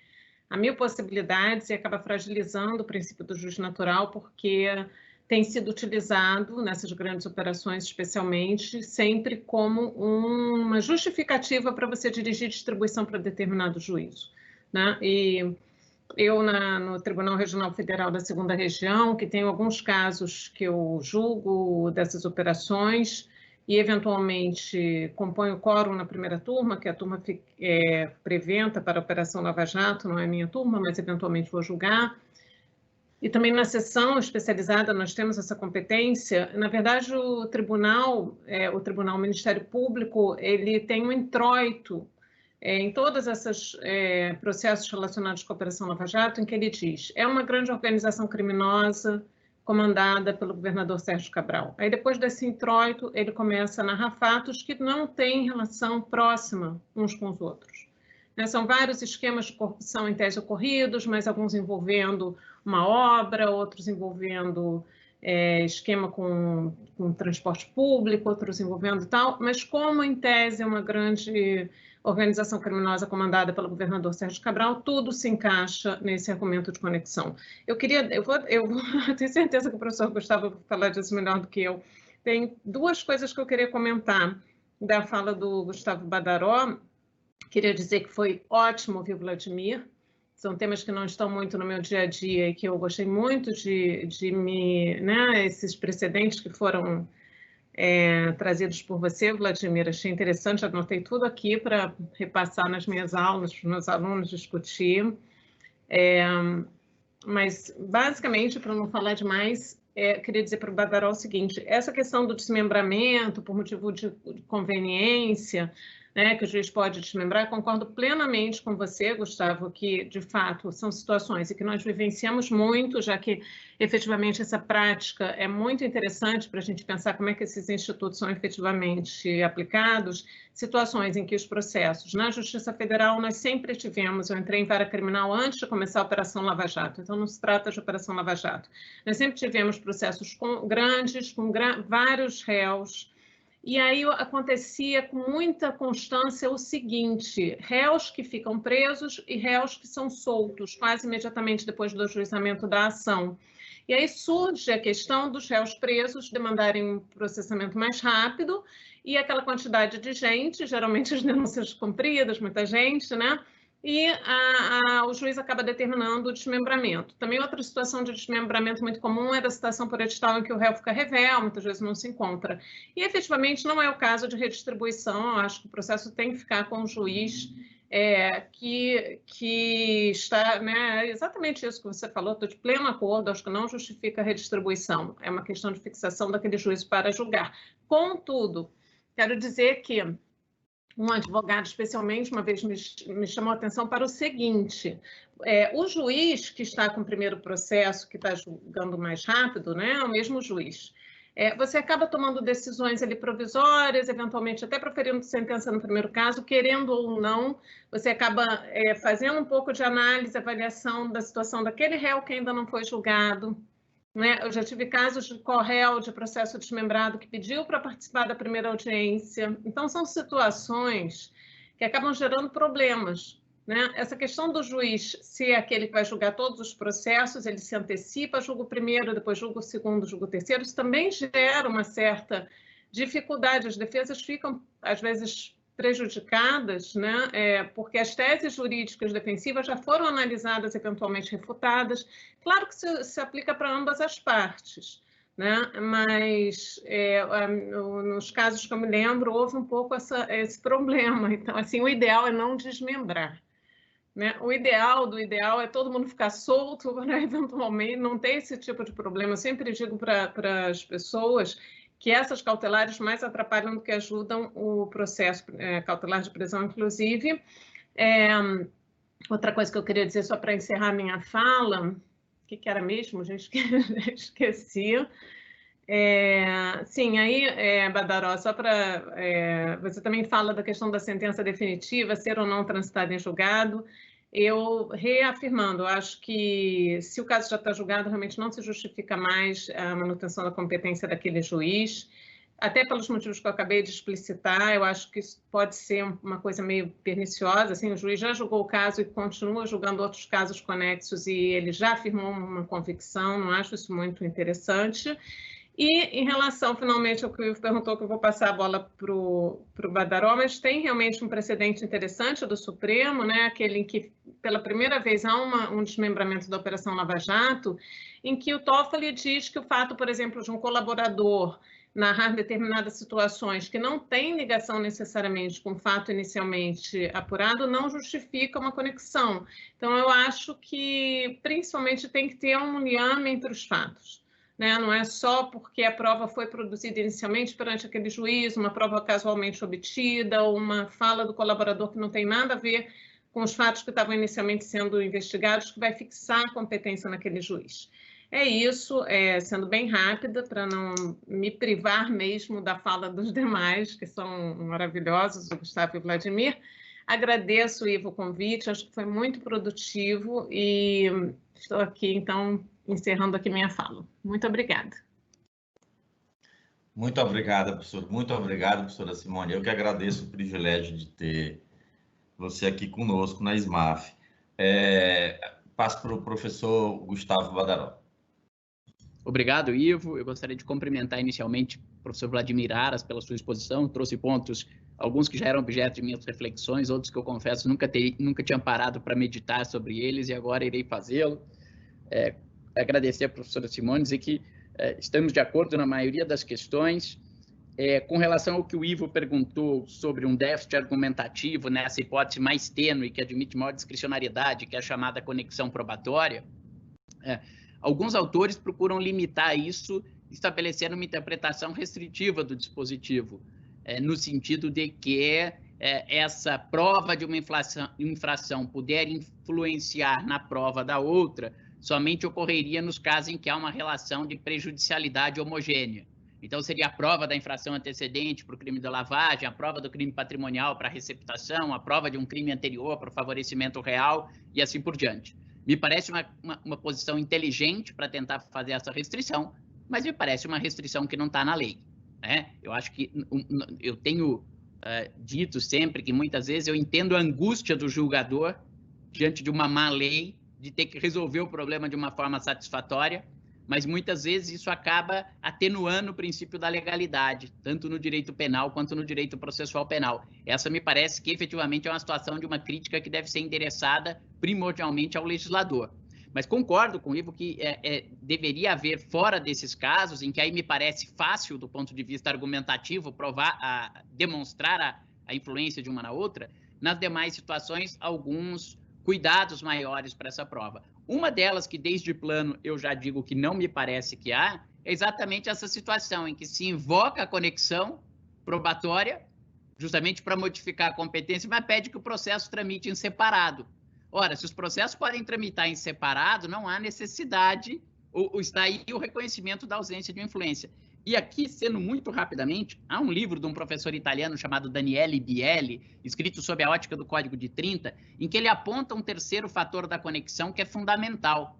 a mil possibilidades e acaba fragilizando o princípio do jus natural, porque tem sido utilizado nessas grandes operações, especialmente, sempre como uma justificativa para você dirigir distribuição para determinado juízo, né? E eu, no Tribunal Regional Federal da 2ª Região, que tenho alguns casos que eu julgo dessas operações e, eventualmente, componho o quórum na primeira turma, que é a turma preventa para a Operação Lava Jato, não é minha turma, mas, eventualmente, vou julgar. E também na sessão especializada nós temos essa competência. Na verdade, o Ministério Público, ele tem um introito em todos esses processos relacionados com a Operação Lava Jato, em que ele diz: é uma grande organização criminosa comandada pelo governador Sérgio Cabral. Aí, depois desse introito, ele começa a narrar fatos que não têm relação próxima uns com os outros. São vários esquemas de corrupção em tese ocorridos, mas alguns envolvendo uma obra, outros envolvendo esquema com transporte público, outros envolvendo tal, mas como em tese é uma grande organização criminosa comandada pelo governador Sérgio Cabral, tudo se encaixa nesse argumento de conexão. Eu tenho certeza que o professor Gustavo vai falar disso melhor do que eu. Tem duas coisas que eu queria comentar da fala do Gustavo Badaró. Queria dizer que foi ótimo ouvir o Vladimir. São temas que não estão muito no meu dia a dia e que eu gostei muito esses precedentes que foram trazidos por você, Vladimir. Achei interessante, anotei tudo aqui para repassar nas minhas aulas, para os meus alunos discutir. Mas, basicamente, para não falar demais, queria dizer para o Badaró o seguinte: essa questão do desmembramento por motivo de conveniência, que o juiz pode desmembrar, concordo plenamente com você, Gustavo, que, de fato, são situações em que nós vivenciamos muito, já que, efetivamente, essa prática é muito interessante para a gente pensar como é que esses institutos são efetivamente aplicados, situações em que os processos na Justiça Federal nós sempre tivemos. Eu entrei em vara criminal antes de começar a Operação Lava Jato, então não se trata de Operação Lava Jato. Nós sempre tivemos processos grandes, com vários réus. E aí acontecia com muita constância o seguinte: réus que ficam presos e réus que são soltos quase imediatamente depois do ajuizamento da ação. E aí surge a questão dos réus presos demandarem um processamento mais rápido e aquela quantidade de gente, geralmente as denúncias cumpridas, muita gente, né? E o juiz acaba determinando o desmembramento. Também outra situação de desmembramento muito comum é da citação por edital em que o réu fica revel, muitas vezes não se encontra. E, efetivamente, não é o caso de redistribuição. Eu acho que o processo tem que ficar com o juiz que está... exatamente isso que você falou, estou de pleno acordo, acho que não justifica a redistribuição. É uma questão de fixação daquele juízo para julgar. Contudo, quero dizer que um advogado, especialmente, uma vez me chamou a atenção para o seguinte: o juiz que está com o primeiro processo, que está julgando mais rápido, é o mesmo juiz. você acaba tomando decisões ali provisórias, eventualmente até proferindo sentença no primeiro caso, querendo ou não, você acaba fazendo um pouco de análise, avaliação da situação daquele réu que ainda não foi julgado, né? Eu já tive casos de corréu de processo desmembrado que pediu para participar da primeira audiência. Então, são situações que acabam gerando problemas, né? Essa questão do juiz ser aquele que vai julgar todos os processos, ele se antecipa, julga o primeiro, depois julga o segundo, julga o terceiro, isso também gera uma certa dificuldade. As defesas ficam, às vezes, prejudicadas, né? Porque as teses jurídicas defensivas já foram analisadas, eventualmente refutadas. Claro que se aplica para ambas as partes, né? Mas nos casos que eu me lembro, houve um pouco esse problema. Então, assim, o ideal é não desmembrar, né? O ideal é todo mundo ficar solto, para eventualmente não ter esse tipo de problema. Eu sempre digo para as pessoas que essas cautelares mais atrapalham do que ajudam o processo cautelar de prisão, inclusive. Outra coisa que eu queria dizer, só para encerrar minha fala, o que era mesmo? Já esqueci. Sim, aí, Badaró, só para... você também fala da questão da sentença definitiva, ser ou não transitada em julgado. Eu, reafirmando, acho que se o caso já está julgado, realmente não se justifica mais a manutenção da competência daquele juiz, até pelos motivos que eu acabei de explicitar. Eu acho que isso pode ser uma coisa meio perniciosa, assim, o juiz já julgou o caso e continua julgando outros casos conexos e ele já afirmou uma convicção, não acho isso muito interessante. E em relação, finalmente, ao que o Ivo perguntou, que eu vou passar a bola para o Badaró, mas tem realmente um precedente interessante do Supremo, né? Aquele em que, pela primeira vez, há um desmembramento da Operação Lava Jato, em que o Toffoli diz que o fato, por exemplo, de um colaborador narrar determinadas situações que não têm ligação necessariamente com o fato inicialmente apurado, não justifica uma conexão. Então, eu acho que, principalmente, tem que ter um liame entre os fatos, né? Não é só porque a prova foi produzida inicialmente perante aquele juiz, uma prova casualmente obtida, ou uma fala do colaborador que não tem nada a ver com os fatos que estavam inicialmente sendo investigados, que vai fixar a competência naquele juiz. É isso, sendo bem rápida, para não me privar mesmo da fala dos demais, que são maravilhosos, o Gustavo e o Vladimir. Agradeço, Ivo, o convite, acho que foi muito produtivo e estou aqui, então, encerrando aqui minha fala. Muito obrigada. Muito obrigada, professor. Muito obrigado, professora Simone. Eu que agradeço o privilégio de ter você aqui conosco na SMAF. Passo para o professor Gustavo Badaró. Obrigado, Ivo. Eu gostaria de cumprimentar inicialmente o professor Vladimir Aras pela sua exposição. Trouxe pontos, alguns que já eram objeto de minhas reflexões, outros que eu confesso nunca tinha parado para meditar sobre eles e agora irei fazê-lo. Agradecer à professora Simone, dizer que estamos de acordo na maioria das questões. Com relação ao que o Ivo perguntou sobre um déficit argumentativo nessa hipótese mais tênue, que admite maior discricionariedade, que é a chamada conexão probatória, alguns autores procuram limitar isso, estabelecendo uma interpretação restritiva do dispositivo, no sentido de que essa prova de uma infração puder influenciar na prova da outra, somente ocorreria nos casos em que há uma relação de prejudicialidade homogênea. Então, seria a prova da infração antecedente para o crime de lavagem, a prova do crime patrimonial para a receptação, a prova de um crime anterior para o favorecimento real e assim por diante. Me parece uma posição inteligente para tentar fazer essa restrição, mas me parece uma restrição que não está na lei, né? Eu acho que eu tenho dito sempre que muitas vezes eu entendo a angústia do julgador diante de uma má lei, de ter que resolver o problema de uma forma satisfatória, mas muitas vezes isso acaba atenuando o princípio da legalidade, tanto no direito penal quanto no direito processual penal. Essa me parece que efetivamente é uma situação de uma crítica que deve ser endereçada primordialmente ao legislador. Mas concordo com o Ivo que deveria haver, fora desses casos, em que aí me parece fácil, do ponto de vista argumentativo, demonstrar a influência de uma na outra, nas demais situações, alguns cuidados maiores para essa prova. Uma delas, que desde plano eu já digo que não me parece que há, é exatamente essa situação em que se invoca a conexão probatória, justamente para modificar a competência, mas pede que o processo tramite em separado. Ora, se os processos podem tramitar em separado, não há necessidade, ou está aí o reconhecimento da ausência de influência. E aqui, sendo muito rapidamente, há um livro de um professor italiano chamado Daniele Bielli, escrito sob a ótica do Código de 30, em que ele aponta um terceiro fator da conexão que é fundamental.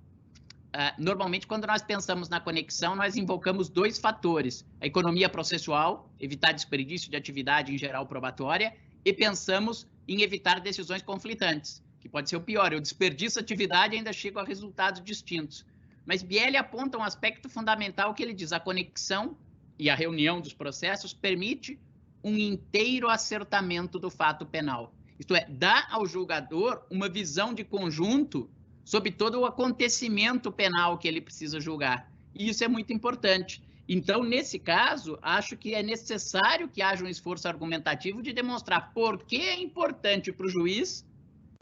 Normalmente, quando nós pensamos na conexão, nós invocamos dois fatores: a economia processual, evitar desperdício de atividade em geral probatória, e pensamos em evitar decisões conflitantes, que pode ser o pior: eu desperdiço atividade e ainda chego a resultados distintos. Mas Bielli aponta um aspecto fundamental que ele diz: a conexão e a reunião dos processos permite um inteiro acertamento do fato penal. Isto é, dá ao julgador uma visão de conjunto sobre todo o acontecimento penal que ele precisa julgar. E isso é muito importante. Então, nesse caso, acho que é necessário que haja um esforço argumentativo de demonstrar por que é importante para o juiz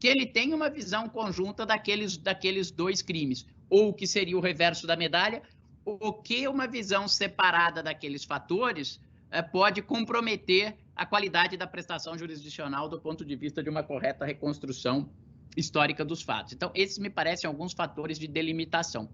que ele tenha uma visão conjunta daqueles dois crimes, ou o que seria o reverso da medalha, o que uma visão separada daqueles fatores pode comprometer a qualidade da prestação jurisdicional do ponto de vista de uma correta reconstrução histórica dos fatos. Então, esses me parecem alguns fatores de delimitação.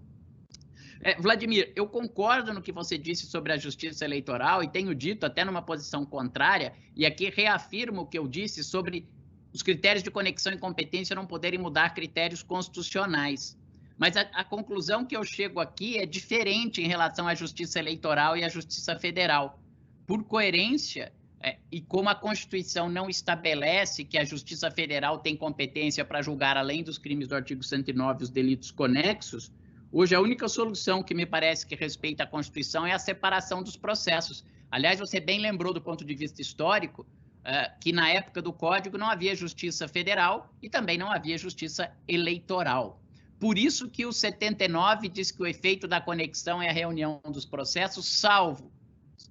Vladimir, eu concordo no que você disse sobre a justiça eleitoral e tenho dito até numa posição contrária, e aqui reafirmo o que eu disse sobre os critérios de conexão e competência não poderem mudar critérios constitucionais. Mas a conclusão que eu chego aqui é diferente em relação à justiça eleitoral e à justiça federal. Por coerência, e como a Constituição não estabelece que a Justiça Federal tem competência para julgar, além dos crimes do artigo 109, os delitos conexos, hoje a única solução que me parece que respeita a Constituição é a separação dos processos. Aliás, você bem lembrou do ponto de vista histórico que na época do Código não havia Justiça Federal e também não havia Justiça Eleitoral. Por isso que o 79 diz que o efeito da conexão é a reunião dos processos, salvo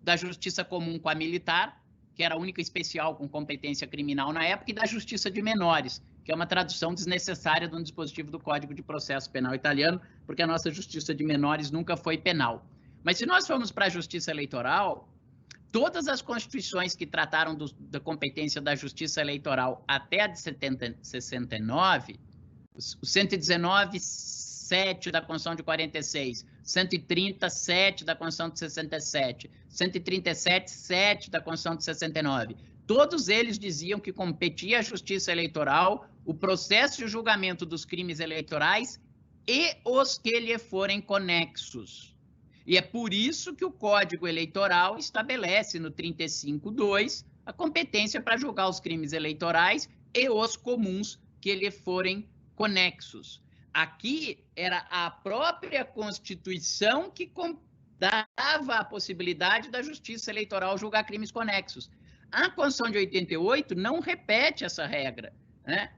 da Justiça Comum com a militar, que era a única especial com competência criminal na época, e da Justiça de Menores, que é uma tradução desnecessária de um dispositivo do Código de Processo Penal italiano, porque a nossa Justiça de Menores nunca foi penal. Mas se nós formos para a Justiça Eleitoral, todas as constituições que trataram da competência da Justiça Eleitoral até a de 69, o 119.7 da Constituição de 46, 137 da Constituição de 67, 137.7 da Constituição de 69, todos eles diziam que competia à Justiça Eleitoral o processo de julgamento dos crimes eleitorais e os que lhe forem conexos. E é por isso que o Código Eleitoral estabelece no 35.2 a competência para julgar os crimes eleitorais e os comuns que lhe forem conexos. Aqui era a própria Constituição que dava a possibilidade da Justiça Eleitoral julgar crimes conexos. A Constituição de 88 não repete essa regra, né?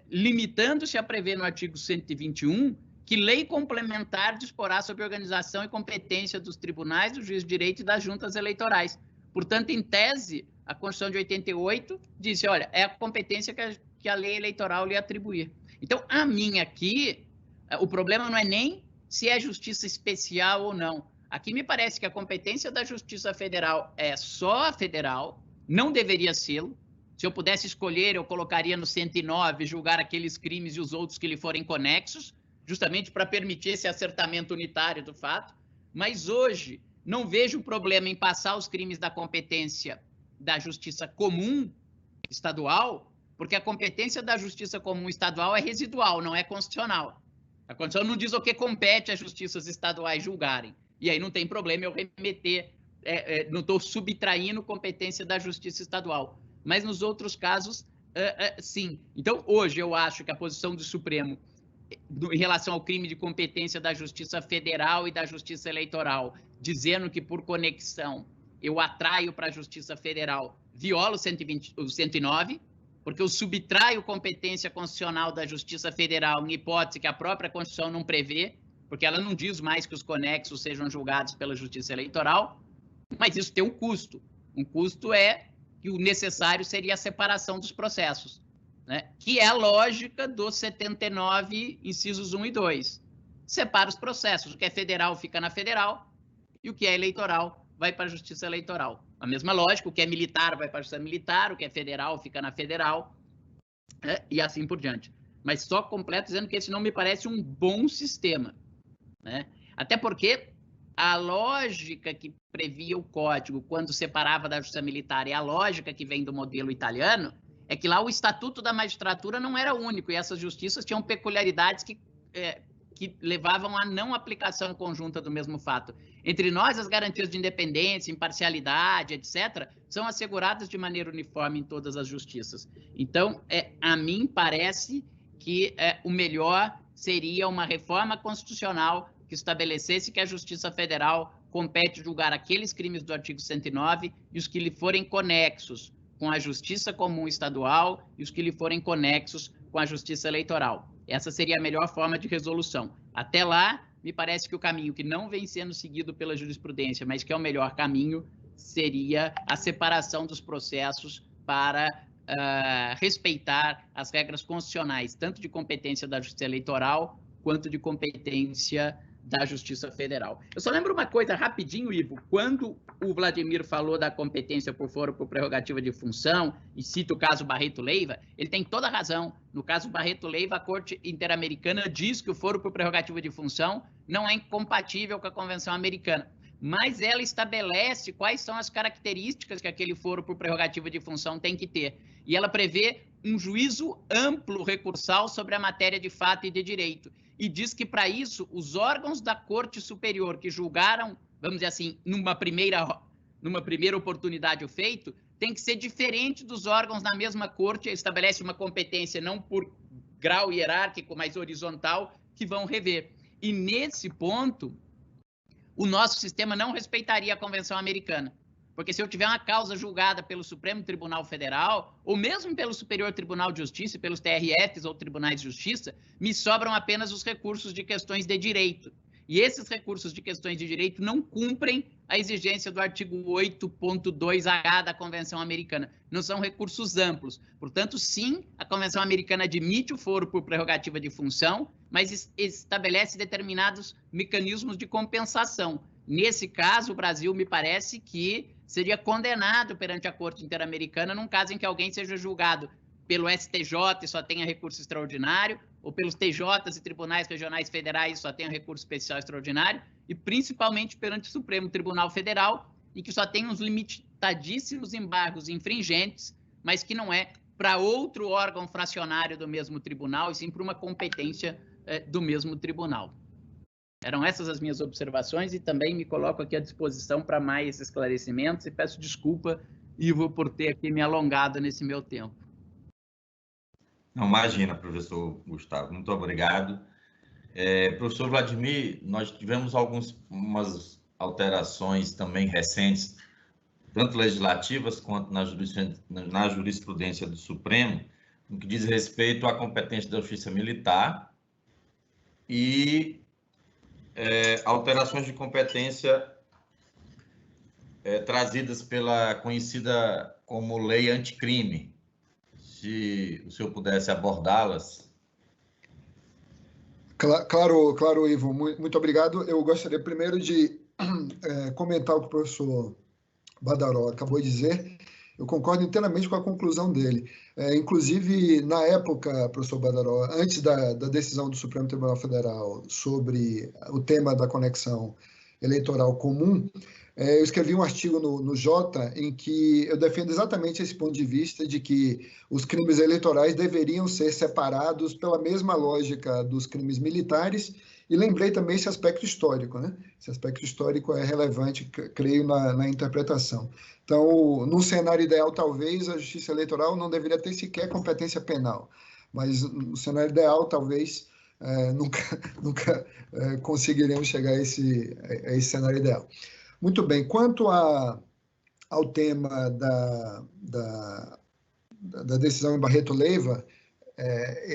Limitando-se a prever no artigo 121 que lei complementar disporá sobre a organização e competência dos tribunais, do juiz de direito e das juntas eleitorais. Portanto, em tese, a Constituição de 88 disse, olha, é a competência que a lei eleitoral lhe atribuir. Então, a mim aqui, o problema não é nem se é justiça especial ou não. Aqui me parece que a competência da Justiça Federal é só a federal, não deveria ser-lo. Se eu pudesse escolher, eu colocaria no 109 julgar aqueles crimes e os outros que lhe forem conexos, justamente para permitir esse acertamento unitário do fato. Mas hoje não vejo problema em passar os crimes da competência da Justiça Comum estadual, porque a competência da Justiça Comum estadual é residual, não é constitucional. A Constituição não diz o que compete às justiças estaduais julgarem. E aí não tem problema eu remeter, não estou subtraindo competência da Justiça estadual. Mas nos outros casos, sim. Então, hoje eu acho que a posição do Supremo em relação ao crime de competência da Justiça Federal e da Justiça Eleitoral, dizendo que por conexão eu atraio para a Justiça Federal, viola o 109, porque eu subtraio competência constitucional da Justiça Federal em hipótese que a própria Constituição não prevê, porque ela não diz mais que os conexos sejam julgados pela Justiça Eleitoral, mas isso tem um custo. Um custo é que o necessário seria a separação dos processos, né? Que é a lógica dos 79, incisos 1 e 2. Separa os processos, o que é federal fica na federal e o que é eleitoral vai para a Justiça Eleitoral. A mesma lógica, o que é militar vai para a Justiça Militar, o que é federal fica na federal, né? E assim por diante. Mas só completo dizendo que esse não me parece um bom sistema, né? Até porque a lógica que previa o código quando separava da justiça militar e a lógica que vem do modelo italiano é que lá o estatuto da magistratura não era único e essas justiças tinham peculiaridades que levavam à não aplicação conjunta do mesmo fato. Entre nós, as garantias de independência, imparcialidade, etc., são asseguradas de maneira uniforme em todas as justiças. Então, a mim parece que o melhor seria uma reforma constitucional que estabelecesse que a Justiça Federal compete julgar aqueles crimes do artigo 109 e os que lhe forem conexos com a Justiça Comum Estadual e os que lhe forem conexos com a Justiça Eleitoral. Essa seria a melhor forma de resolução. Até lá, me parece que o caminho que não vem sendo seguido pela jurisprudência, mas que é o melhor caminho, seria a separação dos processos para respeitar as regras constitucionais, tanto de competência da Justiça Eleitoral, quanto de competência da Justiça Federal. Eu só lembro uma coisa rapidinho, Ivo, quando o Vladimir falou da competência por foro por prerrogativa de função, e cita o caso Barreto-Leiva, ele tem toda a razão. No caso Barreto-Leiva, a Corte Interamericana diz que o foro por prerrogativa de função não é incompatível com a Convenção Americana, mas ela estabelece quais são as características que aquele foro por prerrogativa de função tem que ter. E ela prevê um juízo amplo recursal sobre a matéria de fato e de direito. E diz que, para isso, os órgãos da Corte Superior que julgaram, vamos dizer assim, numa primeira oportunidade o feito, tem que ser diferente dos órgãos da mesma Corte, estabelece uma competência não por grau hierárquico, mas horizontal, que vão rever. E, nesse ponto, o nosso sistema não respeitaria a Convenção Americana. Porque se eu tiver uma causa julgada pelo Supremo Tribunal Federal, ou mesmo pelo Superior Tribunal de Justiça, pelos TRFs ou Tribunais de Justiça, me sobram apenas os recursos de questões de direito. E esses recursos de questões de direito não cumprem a exigência do artigo 8.2H da Convenção Americana. Não são recursos amplos. Portanto, sim, a Convenção Americana admite o foro por prerrogativa de função, mas estabelece determinados mecanismos de compensação. Nesse caso, o Brasil, me parece que seria condenado perante a Corte Interamericana num caso em que alguém seja julgado pelo STJ e só tenha recurso extraordinário, ou pelos TJs e tribunais regionais federais e só tenha recurso especial extraordinário, e principalmente perante o Supremo Tribunal Federal, e que só tem uns limitadíssimos embargos infringentes, mas que não é para outro órgão fracionário do mesmo tribunal, e sim para uma competência do mesmo tribunal. Eram essas as minhas observações e também me coloco aqui à disposição para mais esclarecimentos e peço desculpa, Ivo, por ter aqui me alongado nesse meu tempo. Não, imagina, professor Gustavo, muito obrigado. Professor Vladimir, nós tivemos umas alterações também recentes, tanto legislativas quanto na jurisprudência do Supremo, no que diz respeito à competência da Justiça Militar e alterações de competência trazidas pela conhecida como lei anticrime. Se o senhor pudesse abordá-las. Claro, Ivo, muito obrigado. Eu gostaria primeiro de comentar o que o professor Badaró acabou de dizer. Eu concordo inteiramente com a conclusão dele. Inclusive, na época, professor Badaró, antes da decisão do Supremo Tribunal Federal sobre o tema da conexão eleitoral comum, eu escrevi um artigo no Jota em que eu defendo exatamente esse ponto de vista de que os crimes eleitorais deveriam ser separados pela mesma lógica dos crimes militares, e lembrei também esse aspecto histórico, né? Esse aspecto histórico é relevante, creio, na interpretação. Então, num cenário ideal, talvez a Justiça Eleitoral não deveria ter sequer competência penal, mas no cenário ideal, talvez nunca conseguiremos chegar a esse cenário ideal. Muito bem, quanto ao tema da decisão em Barreto-Leiva,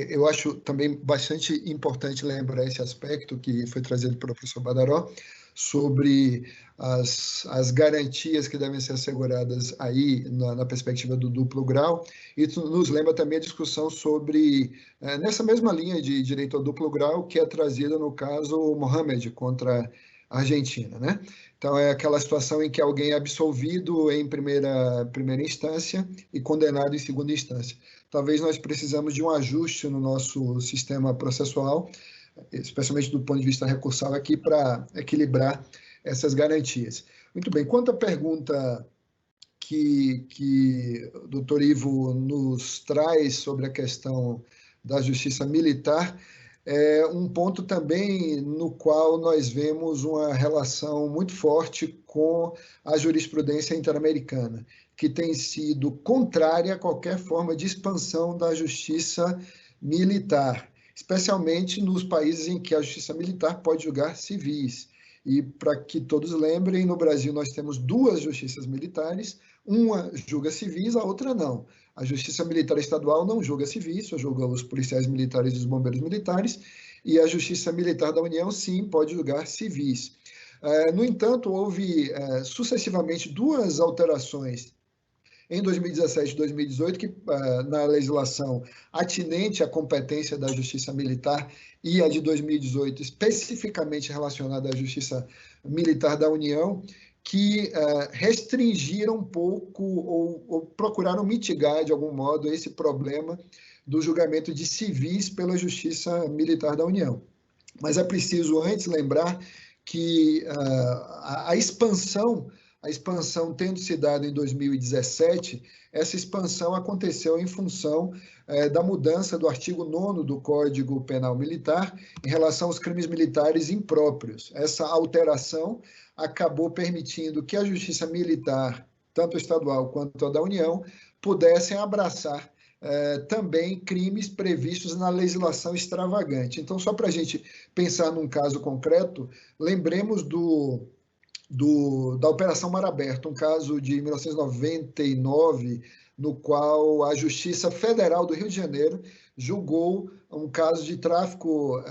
eu acho também bastante importante lembrar esse aspecto que foi trazido pelo professor Badaró, sobre as garantias que devem ser asseguradas aí na perspectiva do duplo grau, e nos lembra também a discussão sobre, nessa mesma linha de direito ao duplo grau, que é trazida no caso Mohamed contra a Argentina, né? Então, é aquela situação em que alguém é absolvido em primeira instância e condenado em segunda instância. Talvez nós precisamos de um ajuste no nosso sistema processual, especialmente do ponto de vista recursal aqui, para equilibrar essas garantias. Muito bem, quanto à pergunta que o doutor Ivo nos traz sobre a questão da justiça militar, é um ponto também no qual nós vemos uma relação muito forte com a jurisprudência interamericana, que tem sido contrária a qualquer forma de expansão da justiça militar, especialmente nos países em que a justiça militar pode julgar civis. E, para que todos lembrem, no Brasil nós temos duas justiças militares, uma julga civis, a outra não. A Justiça Militar Estadual não julga civis, só julga os policiais militares e os bombeiros militares, e a Justiça Militar da União, sim, pode julgar civis. No entanto, houve sucessivamente duas alterações em 2017 e 2018, que na legislação atinente à competência da Justiça Militar, e a de 2018 especificamente relacionada à Justiça Militar da União, que restringiram um pouco ou procuraram mitigar, de algum modo, esse problema do julgamento de civis pela Justiça Militar da União. Mas é preciso antes lembrar que a expansão tendo se dado em 2017, essa expansão aconteceu em função da mudança do artigo 9º do Código Penal Militar em relação aos crimes militares impróprios. Essa alteração acabou permitindo que a Justiça Militar, tanto estadual quanto a da União, pudessem abraçar também crimes previstos na legislação extravagante. Então, só para a gente pensar num caso concreto, lembremos da Operação Mar Aberto, um caso de 1999, no qual a Justiça Federal do Rio de Janeiro julgou um caso de tráfico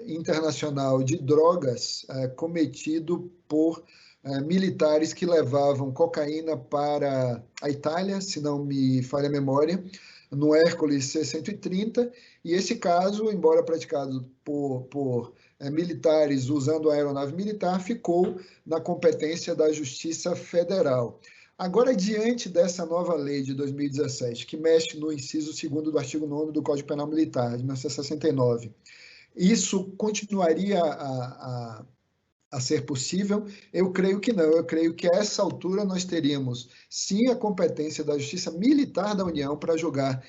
internacional de drogas cometido por militares que levavam cocaína para a Itália, se não me falha a memória, no Hércules C-130, e esse caso, embora praticado por militares usando a aeronave militar, ficou na competência da Justiça Federal. Agora, diante dessa nova lei de 2017, que mexe no inciso 2º do artigo 9º do Código Penal Militar, de 1969, isso continuaria a ser possível? Eu creio que não. Eu creio que a essa altura nós teríamos, sim, a competência da Justiça Militar da União para julgar,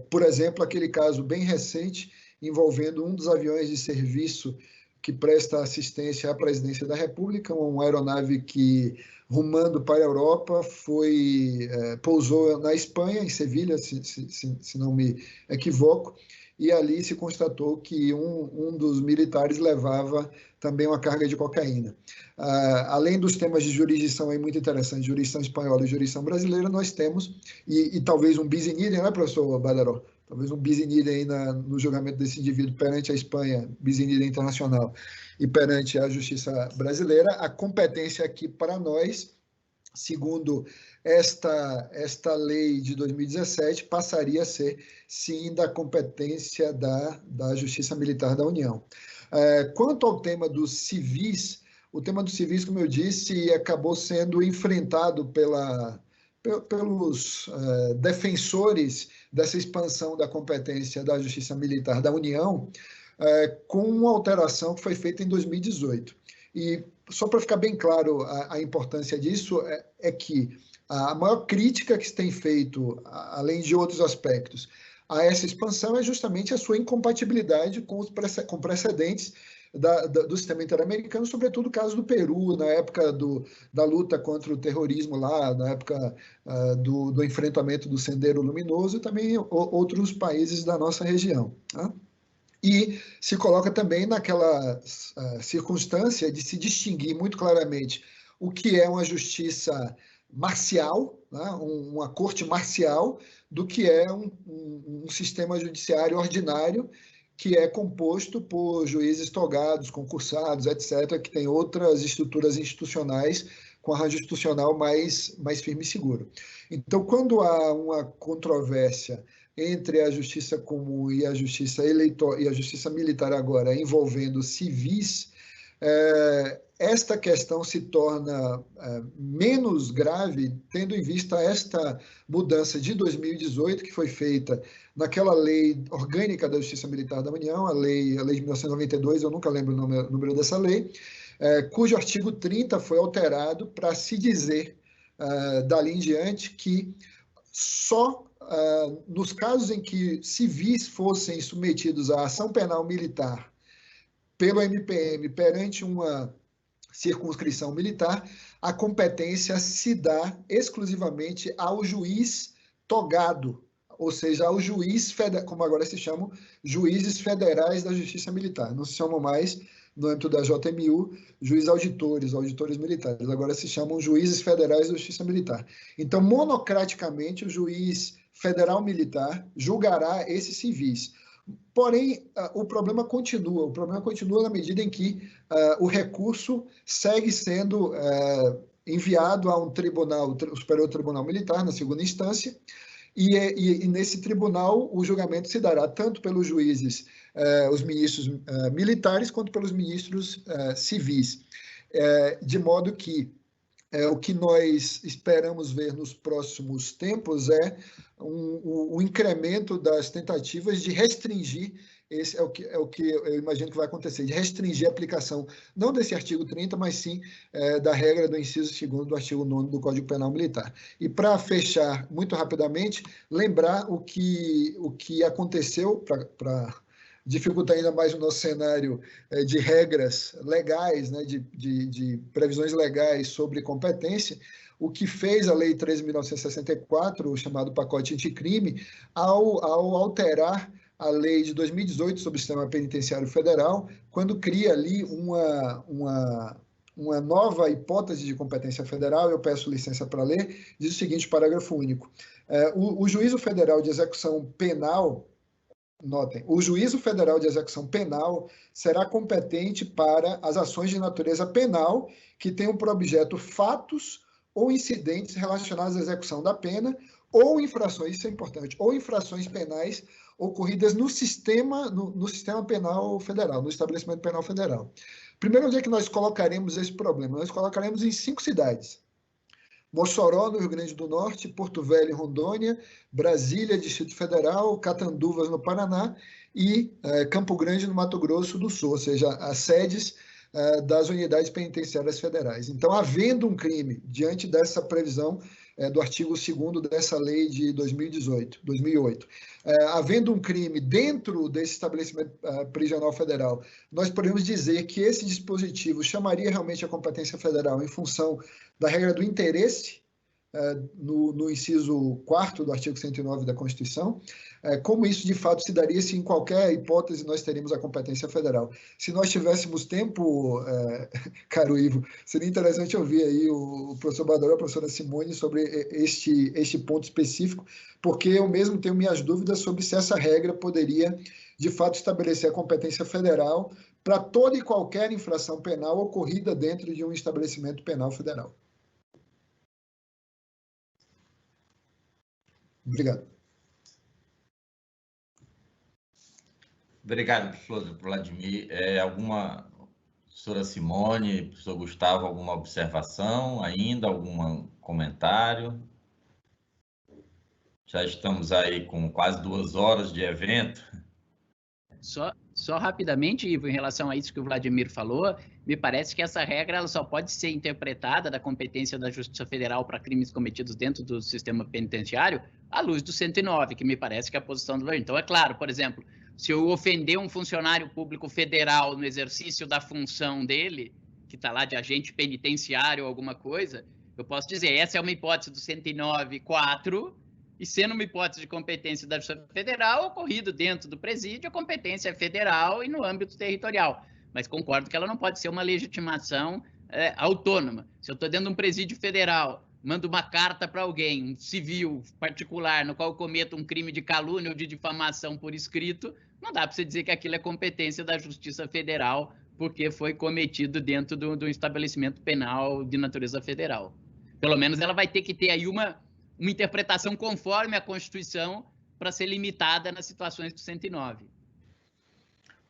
por exemplo, aquele caso bem recente envolvendo um dos aviões de serviço que presta assistência à Presidência da República, uma aeronave que, rumando para a Europa, pousou na Espanha, em Sevilha, se não me equivoco, e ali se constatou que um dos militares levava também uma carga de cocaína. Além dos temas de jurisdição aí muito interessantes, jurisdição espanhola e jurisdição brasileira, nós temos, e talvez um bis in idem, né, professor Badaró? Talvez um bis in idem aí no julgamento desse indivíduo perante a Espanha, bis in idem internacional, e perante a justiça brasileira. A competência aqui para nós, segundo esta lei de 2017, passaria a ser, sim, da competência da Justiça Militar da União. Quanto ao tema dos civis, o tema dos civis, como eu disse, acabou sendo enfrentado pelos defensores dessa expansão da competência da Justiça Militar da União, com uma alteração que foi feita em 2018. E só para ficar bem claro a importância disso, é que a maior crítica que se tem feito, além de outros aspectos, a essa expansão é justamente a sua incompatibilidade com precedentes do sistema interamericano, sobretudo o caso do Peru, na época da luta contra o terrorismo lá, na época do enfrentamento do Sendero Luminoso, e também outros países da nossa região. Tá? E se coloca também naquela circunstância de se distinguir muito claramente o que é uma justiça marcial, né, uma corte marcial, do que é um sistema judiciário ordinário, que é composto por juízes togados, concursados, etc., que tem outras estruturas institucionais com arranjo institucional mais firme e seguro. Então, quando há uma controvérsia entre a justiça comum e a justiça e a justiça militar agora envolvendo civis, esta questão se torna menos grave, tendo em vista esta mudança de 2018, que foi feita naquela lei orgânica da Justiça Militar da União, a lei de 1992, eu nunca lembro o número dessa lei, cujo artigo 30 foi alterado para se dizer, dali em diante, que só nos casos em que civis fossem submetidos à ação penal militar pelo MPM perante uma circunscrição militar, a competência se dá exclusivamente ao juiz togado, ou seja, ao juiz, como agora se chamam, juízes federais da Justiça Militar. Não se chamam mais, no âmbito da JMU, juízes auditores militares. Agora se chamam juízes federais da Justiça Militar. Então, monocraticamente, o juiz federal militar julgará esses civis. Porém, o problema continua na medida em que o recurso segue sendo enviado a um tribunal, o Superior Tribunal Militar, na segunda instância, e nesse tribunal o julgamento se dará tanto pelos juízes, os ministros militares, quanto pelos ministros civis. De modo que o que nós esperamos ver nos próximos tempos é um incremento das tentativas de restringir, esse é o que eu imagino que vai acontecer, de restringir a aplicação, não desse artigo 30, mas sim da regra do inciso 2º do artigo 9º do Código Penal Militar. E para fechar muito rapidamente, lembrar o que aconteceu, para dificultar ainda mais o nosso cenário de regras legais, né, de previsões legais sobre competência, o que fez a Lei 13.964, o chamado pacote anticrime, ao alterar a Lei de 2018 sobre o Sistema Penitenciário Federal, quando cria ali uma nova hipótese de competência federal. Eu peço licença para ler, diz o seguinte, parágrafo único. O Juízo Federal de Execução Penal, notem, o Juízo Federal de Execução Penal será competente para as ações de natureza penal que tenham por objeto fatos ou incidentes relacionados à execução da pena ou infrações, isso é importante, ou infrações penais ocorridas no sistema penal federal, no estabelecimento penal federal. Primeiro, onde é que nós colocaremos esse problema? Nós colocaremos em 5 cidades. Mossoró, no Rio Grande do Norte, Porto Velho, em Rondônia, Brasília, Distrito Federal, Catanduvas, no Paraná, e Campo Grande, no Mato Grosso do Sul, ou seja, as sedes das unidades penitenciárias federais. Então, havendo um crime, diante dessa previsão do artigo 2º dessa lei de 2008, havendo um crime dentro desse estabelecimento prisional federal, nós podemos dizer que esse dispositivo chamaria realmente a competência federal em função da regra do interesse, no inciso 4º do artigo 109 da Constituição. Como isso de fato se daria se em qualquer hipótese nós teríamos a competência federal. Se nós tivéssemos tempo, caro Ivo, seria interessante ouvir aí o professor Badalho e a professora Simone sobre este ponto específico, porque eu mesmo tenho minhas dúvidas sobre se essa regra poderia de fato estabelecer a competência federal para toda e qualquer infração penal ocorrida dentro de um estabelecimento penal federal. Obrigado. Obrigado, professor Vladimir. Professora Simone, professor Gustavo, alguma observação ainda, algum comentário? Já estamos aí com quase 2 horas de evento. Só rapidamente, Ivo, em relação a isso que o Vladimir falou, me parece que essa regra ela só pode ser interpretada da competência da Justiça Federal para crimes cometidos dentro do sistema penitenciário à luz do 109, que me parece que é a posição do Vladimir. Então, é claro, por exemplo, se eu ofender um funcionário público federal no exercício da função dele, que está lá de agente penitenciário ou alguma coisa, eu posso dizer, essa é uma hipótese do 109.4, e sendo uma hipótese de competência da Justiça Federal, ocorrido dentro do presídio, a competência é federal e no âmbito territorial. Mas concordo que ela não pode ser uma legitimação autônoma. Se eu estou dentro de um presídio federal, mando uma carta para alguém, um civil particular, no qual eu cometo um crime de calúnia ou de difamação por escrito, não dá para você dizer que aquilo é competência da Justiça Federal, porque foi cometido dentro do estabelecimento penal de natureza federal. Pelo menos ela vai ter que ter aí uma interpretação conforme a Constituição para ser limitada nas situações do 109.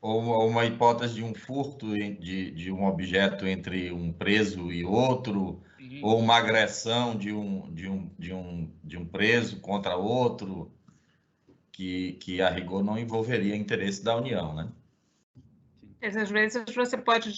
Ou uma hipótese de um furto de um objeto entre um preso e outro, ou uma agressão de um preso contra outro, que a rigor não envolveria interesse da União, né? Às vezes você pode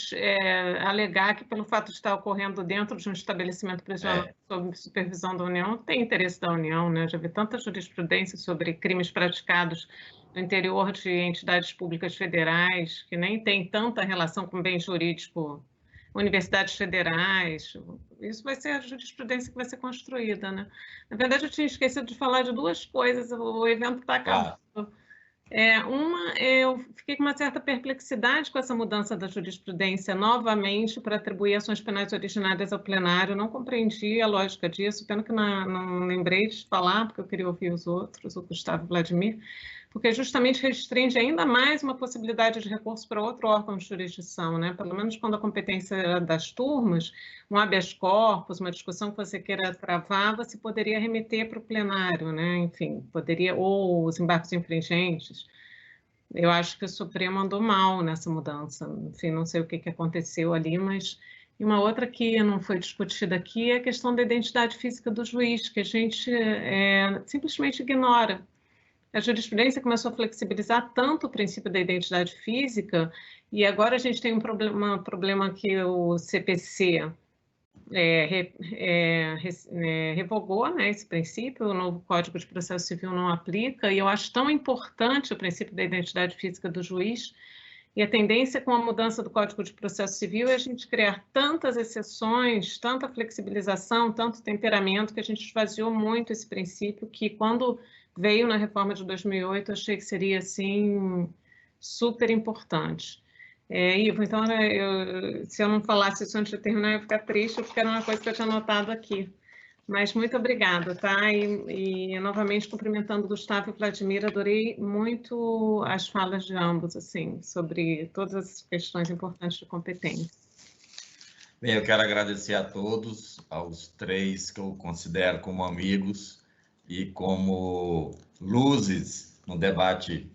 alegar que, pelo fato de estar ocorrendo dentro de um estabelecimento prisional sob supervisão da União, tem interesse da União, né? Já vi tanta jurisprudência sobre crimes praticados no interior de entidades públicas federais, que nem tem tanta relação com bem jurídico, universidades federais. Isso vai ser a jurisprudência que vai ser construída, né? Na verdade, eu tinha esquecido de falar de duas coisas, o evento está acabando. Eu fiquei com uma certa perplexidade com essa mudança da jurisprudência novamente para atribuir ações penais originárias ao plenário. Não compreendi a lógica disso, pena que não lembrei de falar, porque eu queria ouvir os outros, o Gustavo e o Vladimir, porque justamente restringe ainda mais uma possibilidade de recurso para outro órgão de jurisdição, né? Pelo menos quando a competência era das turmas, um habeas corpus, uma discussão que você queira travar, você poderia remeter para o plenário, né? Enfim, poderia, ou os embargos infringentes. Eu acho que o Supremo andou mal nessa mudança. Enfim, não sei o que aconteceu ali, mas... E uma outra que não foi discutida aqui é a questão da identidade física do juiz, que a gente simplesmente ignora. A jurisprudência começou a flexibilizar tanto o princípio da identidade física, e agora a gente tem um problema que o CPC revogou, né, esse princípio, o novo Código de Processo Civil não aplica, e eu acho tão importante o princípio da identidade física do juiz, e a tendência com a mudança do Código de Processo Civil é a gente criar tantas exceções, tanta flexibilização, tanto temperamento, que a gente esvaziou muito esse princípio, que quando veio na reforma de 2008, eu achei que seria, assim, super importante. Ivo, então, se eu não falasse isso antes de terminar, eu ia ficar triste, porque era uma coisa que eu tinha anotado aqui. Mas muito obrigada, tá? E novamente cumprimentando o Gustavo e o Vladimir, adorei muito as falas de ambos, assim, sobre todas as questões importantes de competência. Bem, eu quero agradecer a todos, aos três que eu considero como amigos e como luzes no debate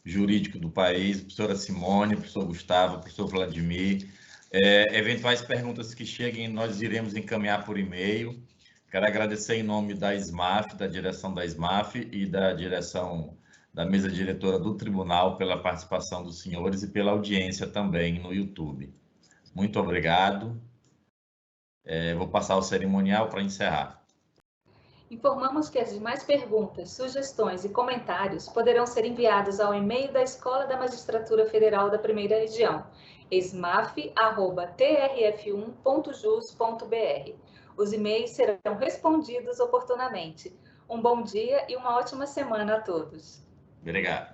jurídico do país, professora Simone, professor Gustavo, professor Vladimir. Eventuais perguntas que cheguem, nós iremos encaminhar por e-mail. Quero agradecer em nome da SMAF, da direção da SMAF e da direção da mesa diretora do tribunal pela participação dos senhores e pela audiência também no YouTube. Muito obrigado. Vou passar o cerimonial para encerrar. Informamos que as demais perguntas, sugestões e comentários poderão ser enviados ao e-mail da Escola da Magistratura Federal da Primeira Região, smaf@trf1.jus.br. Os e-mails serão respondidos oportunamente. Um bom dia e uma ótima semana a todos. Obrigado.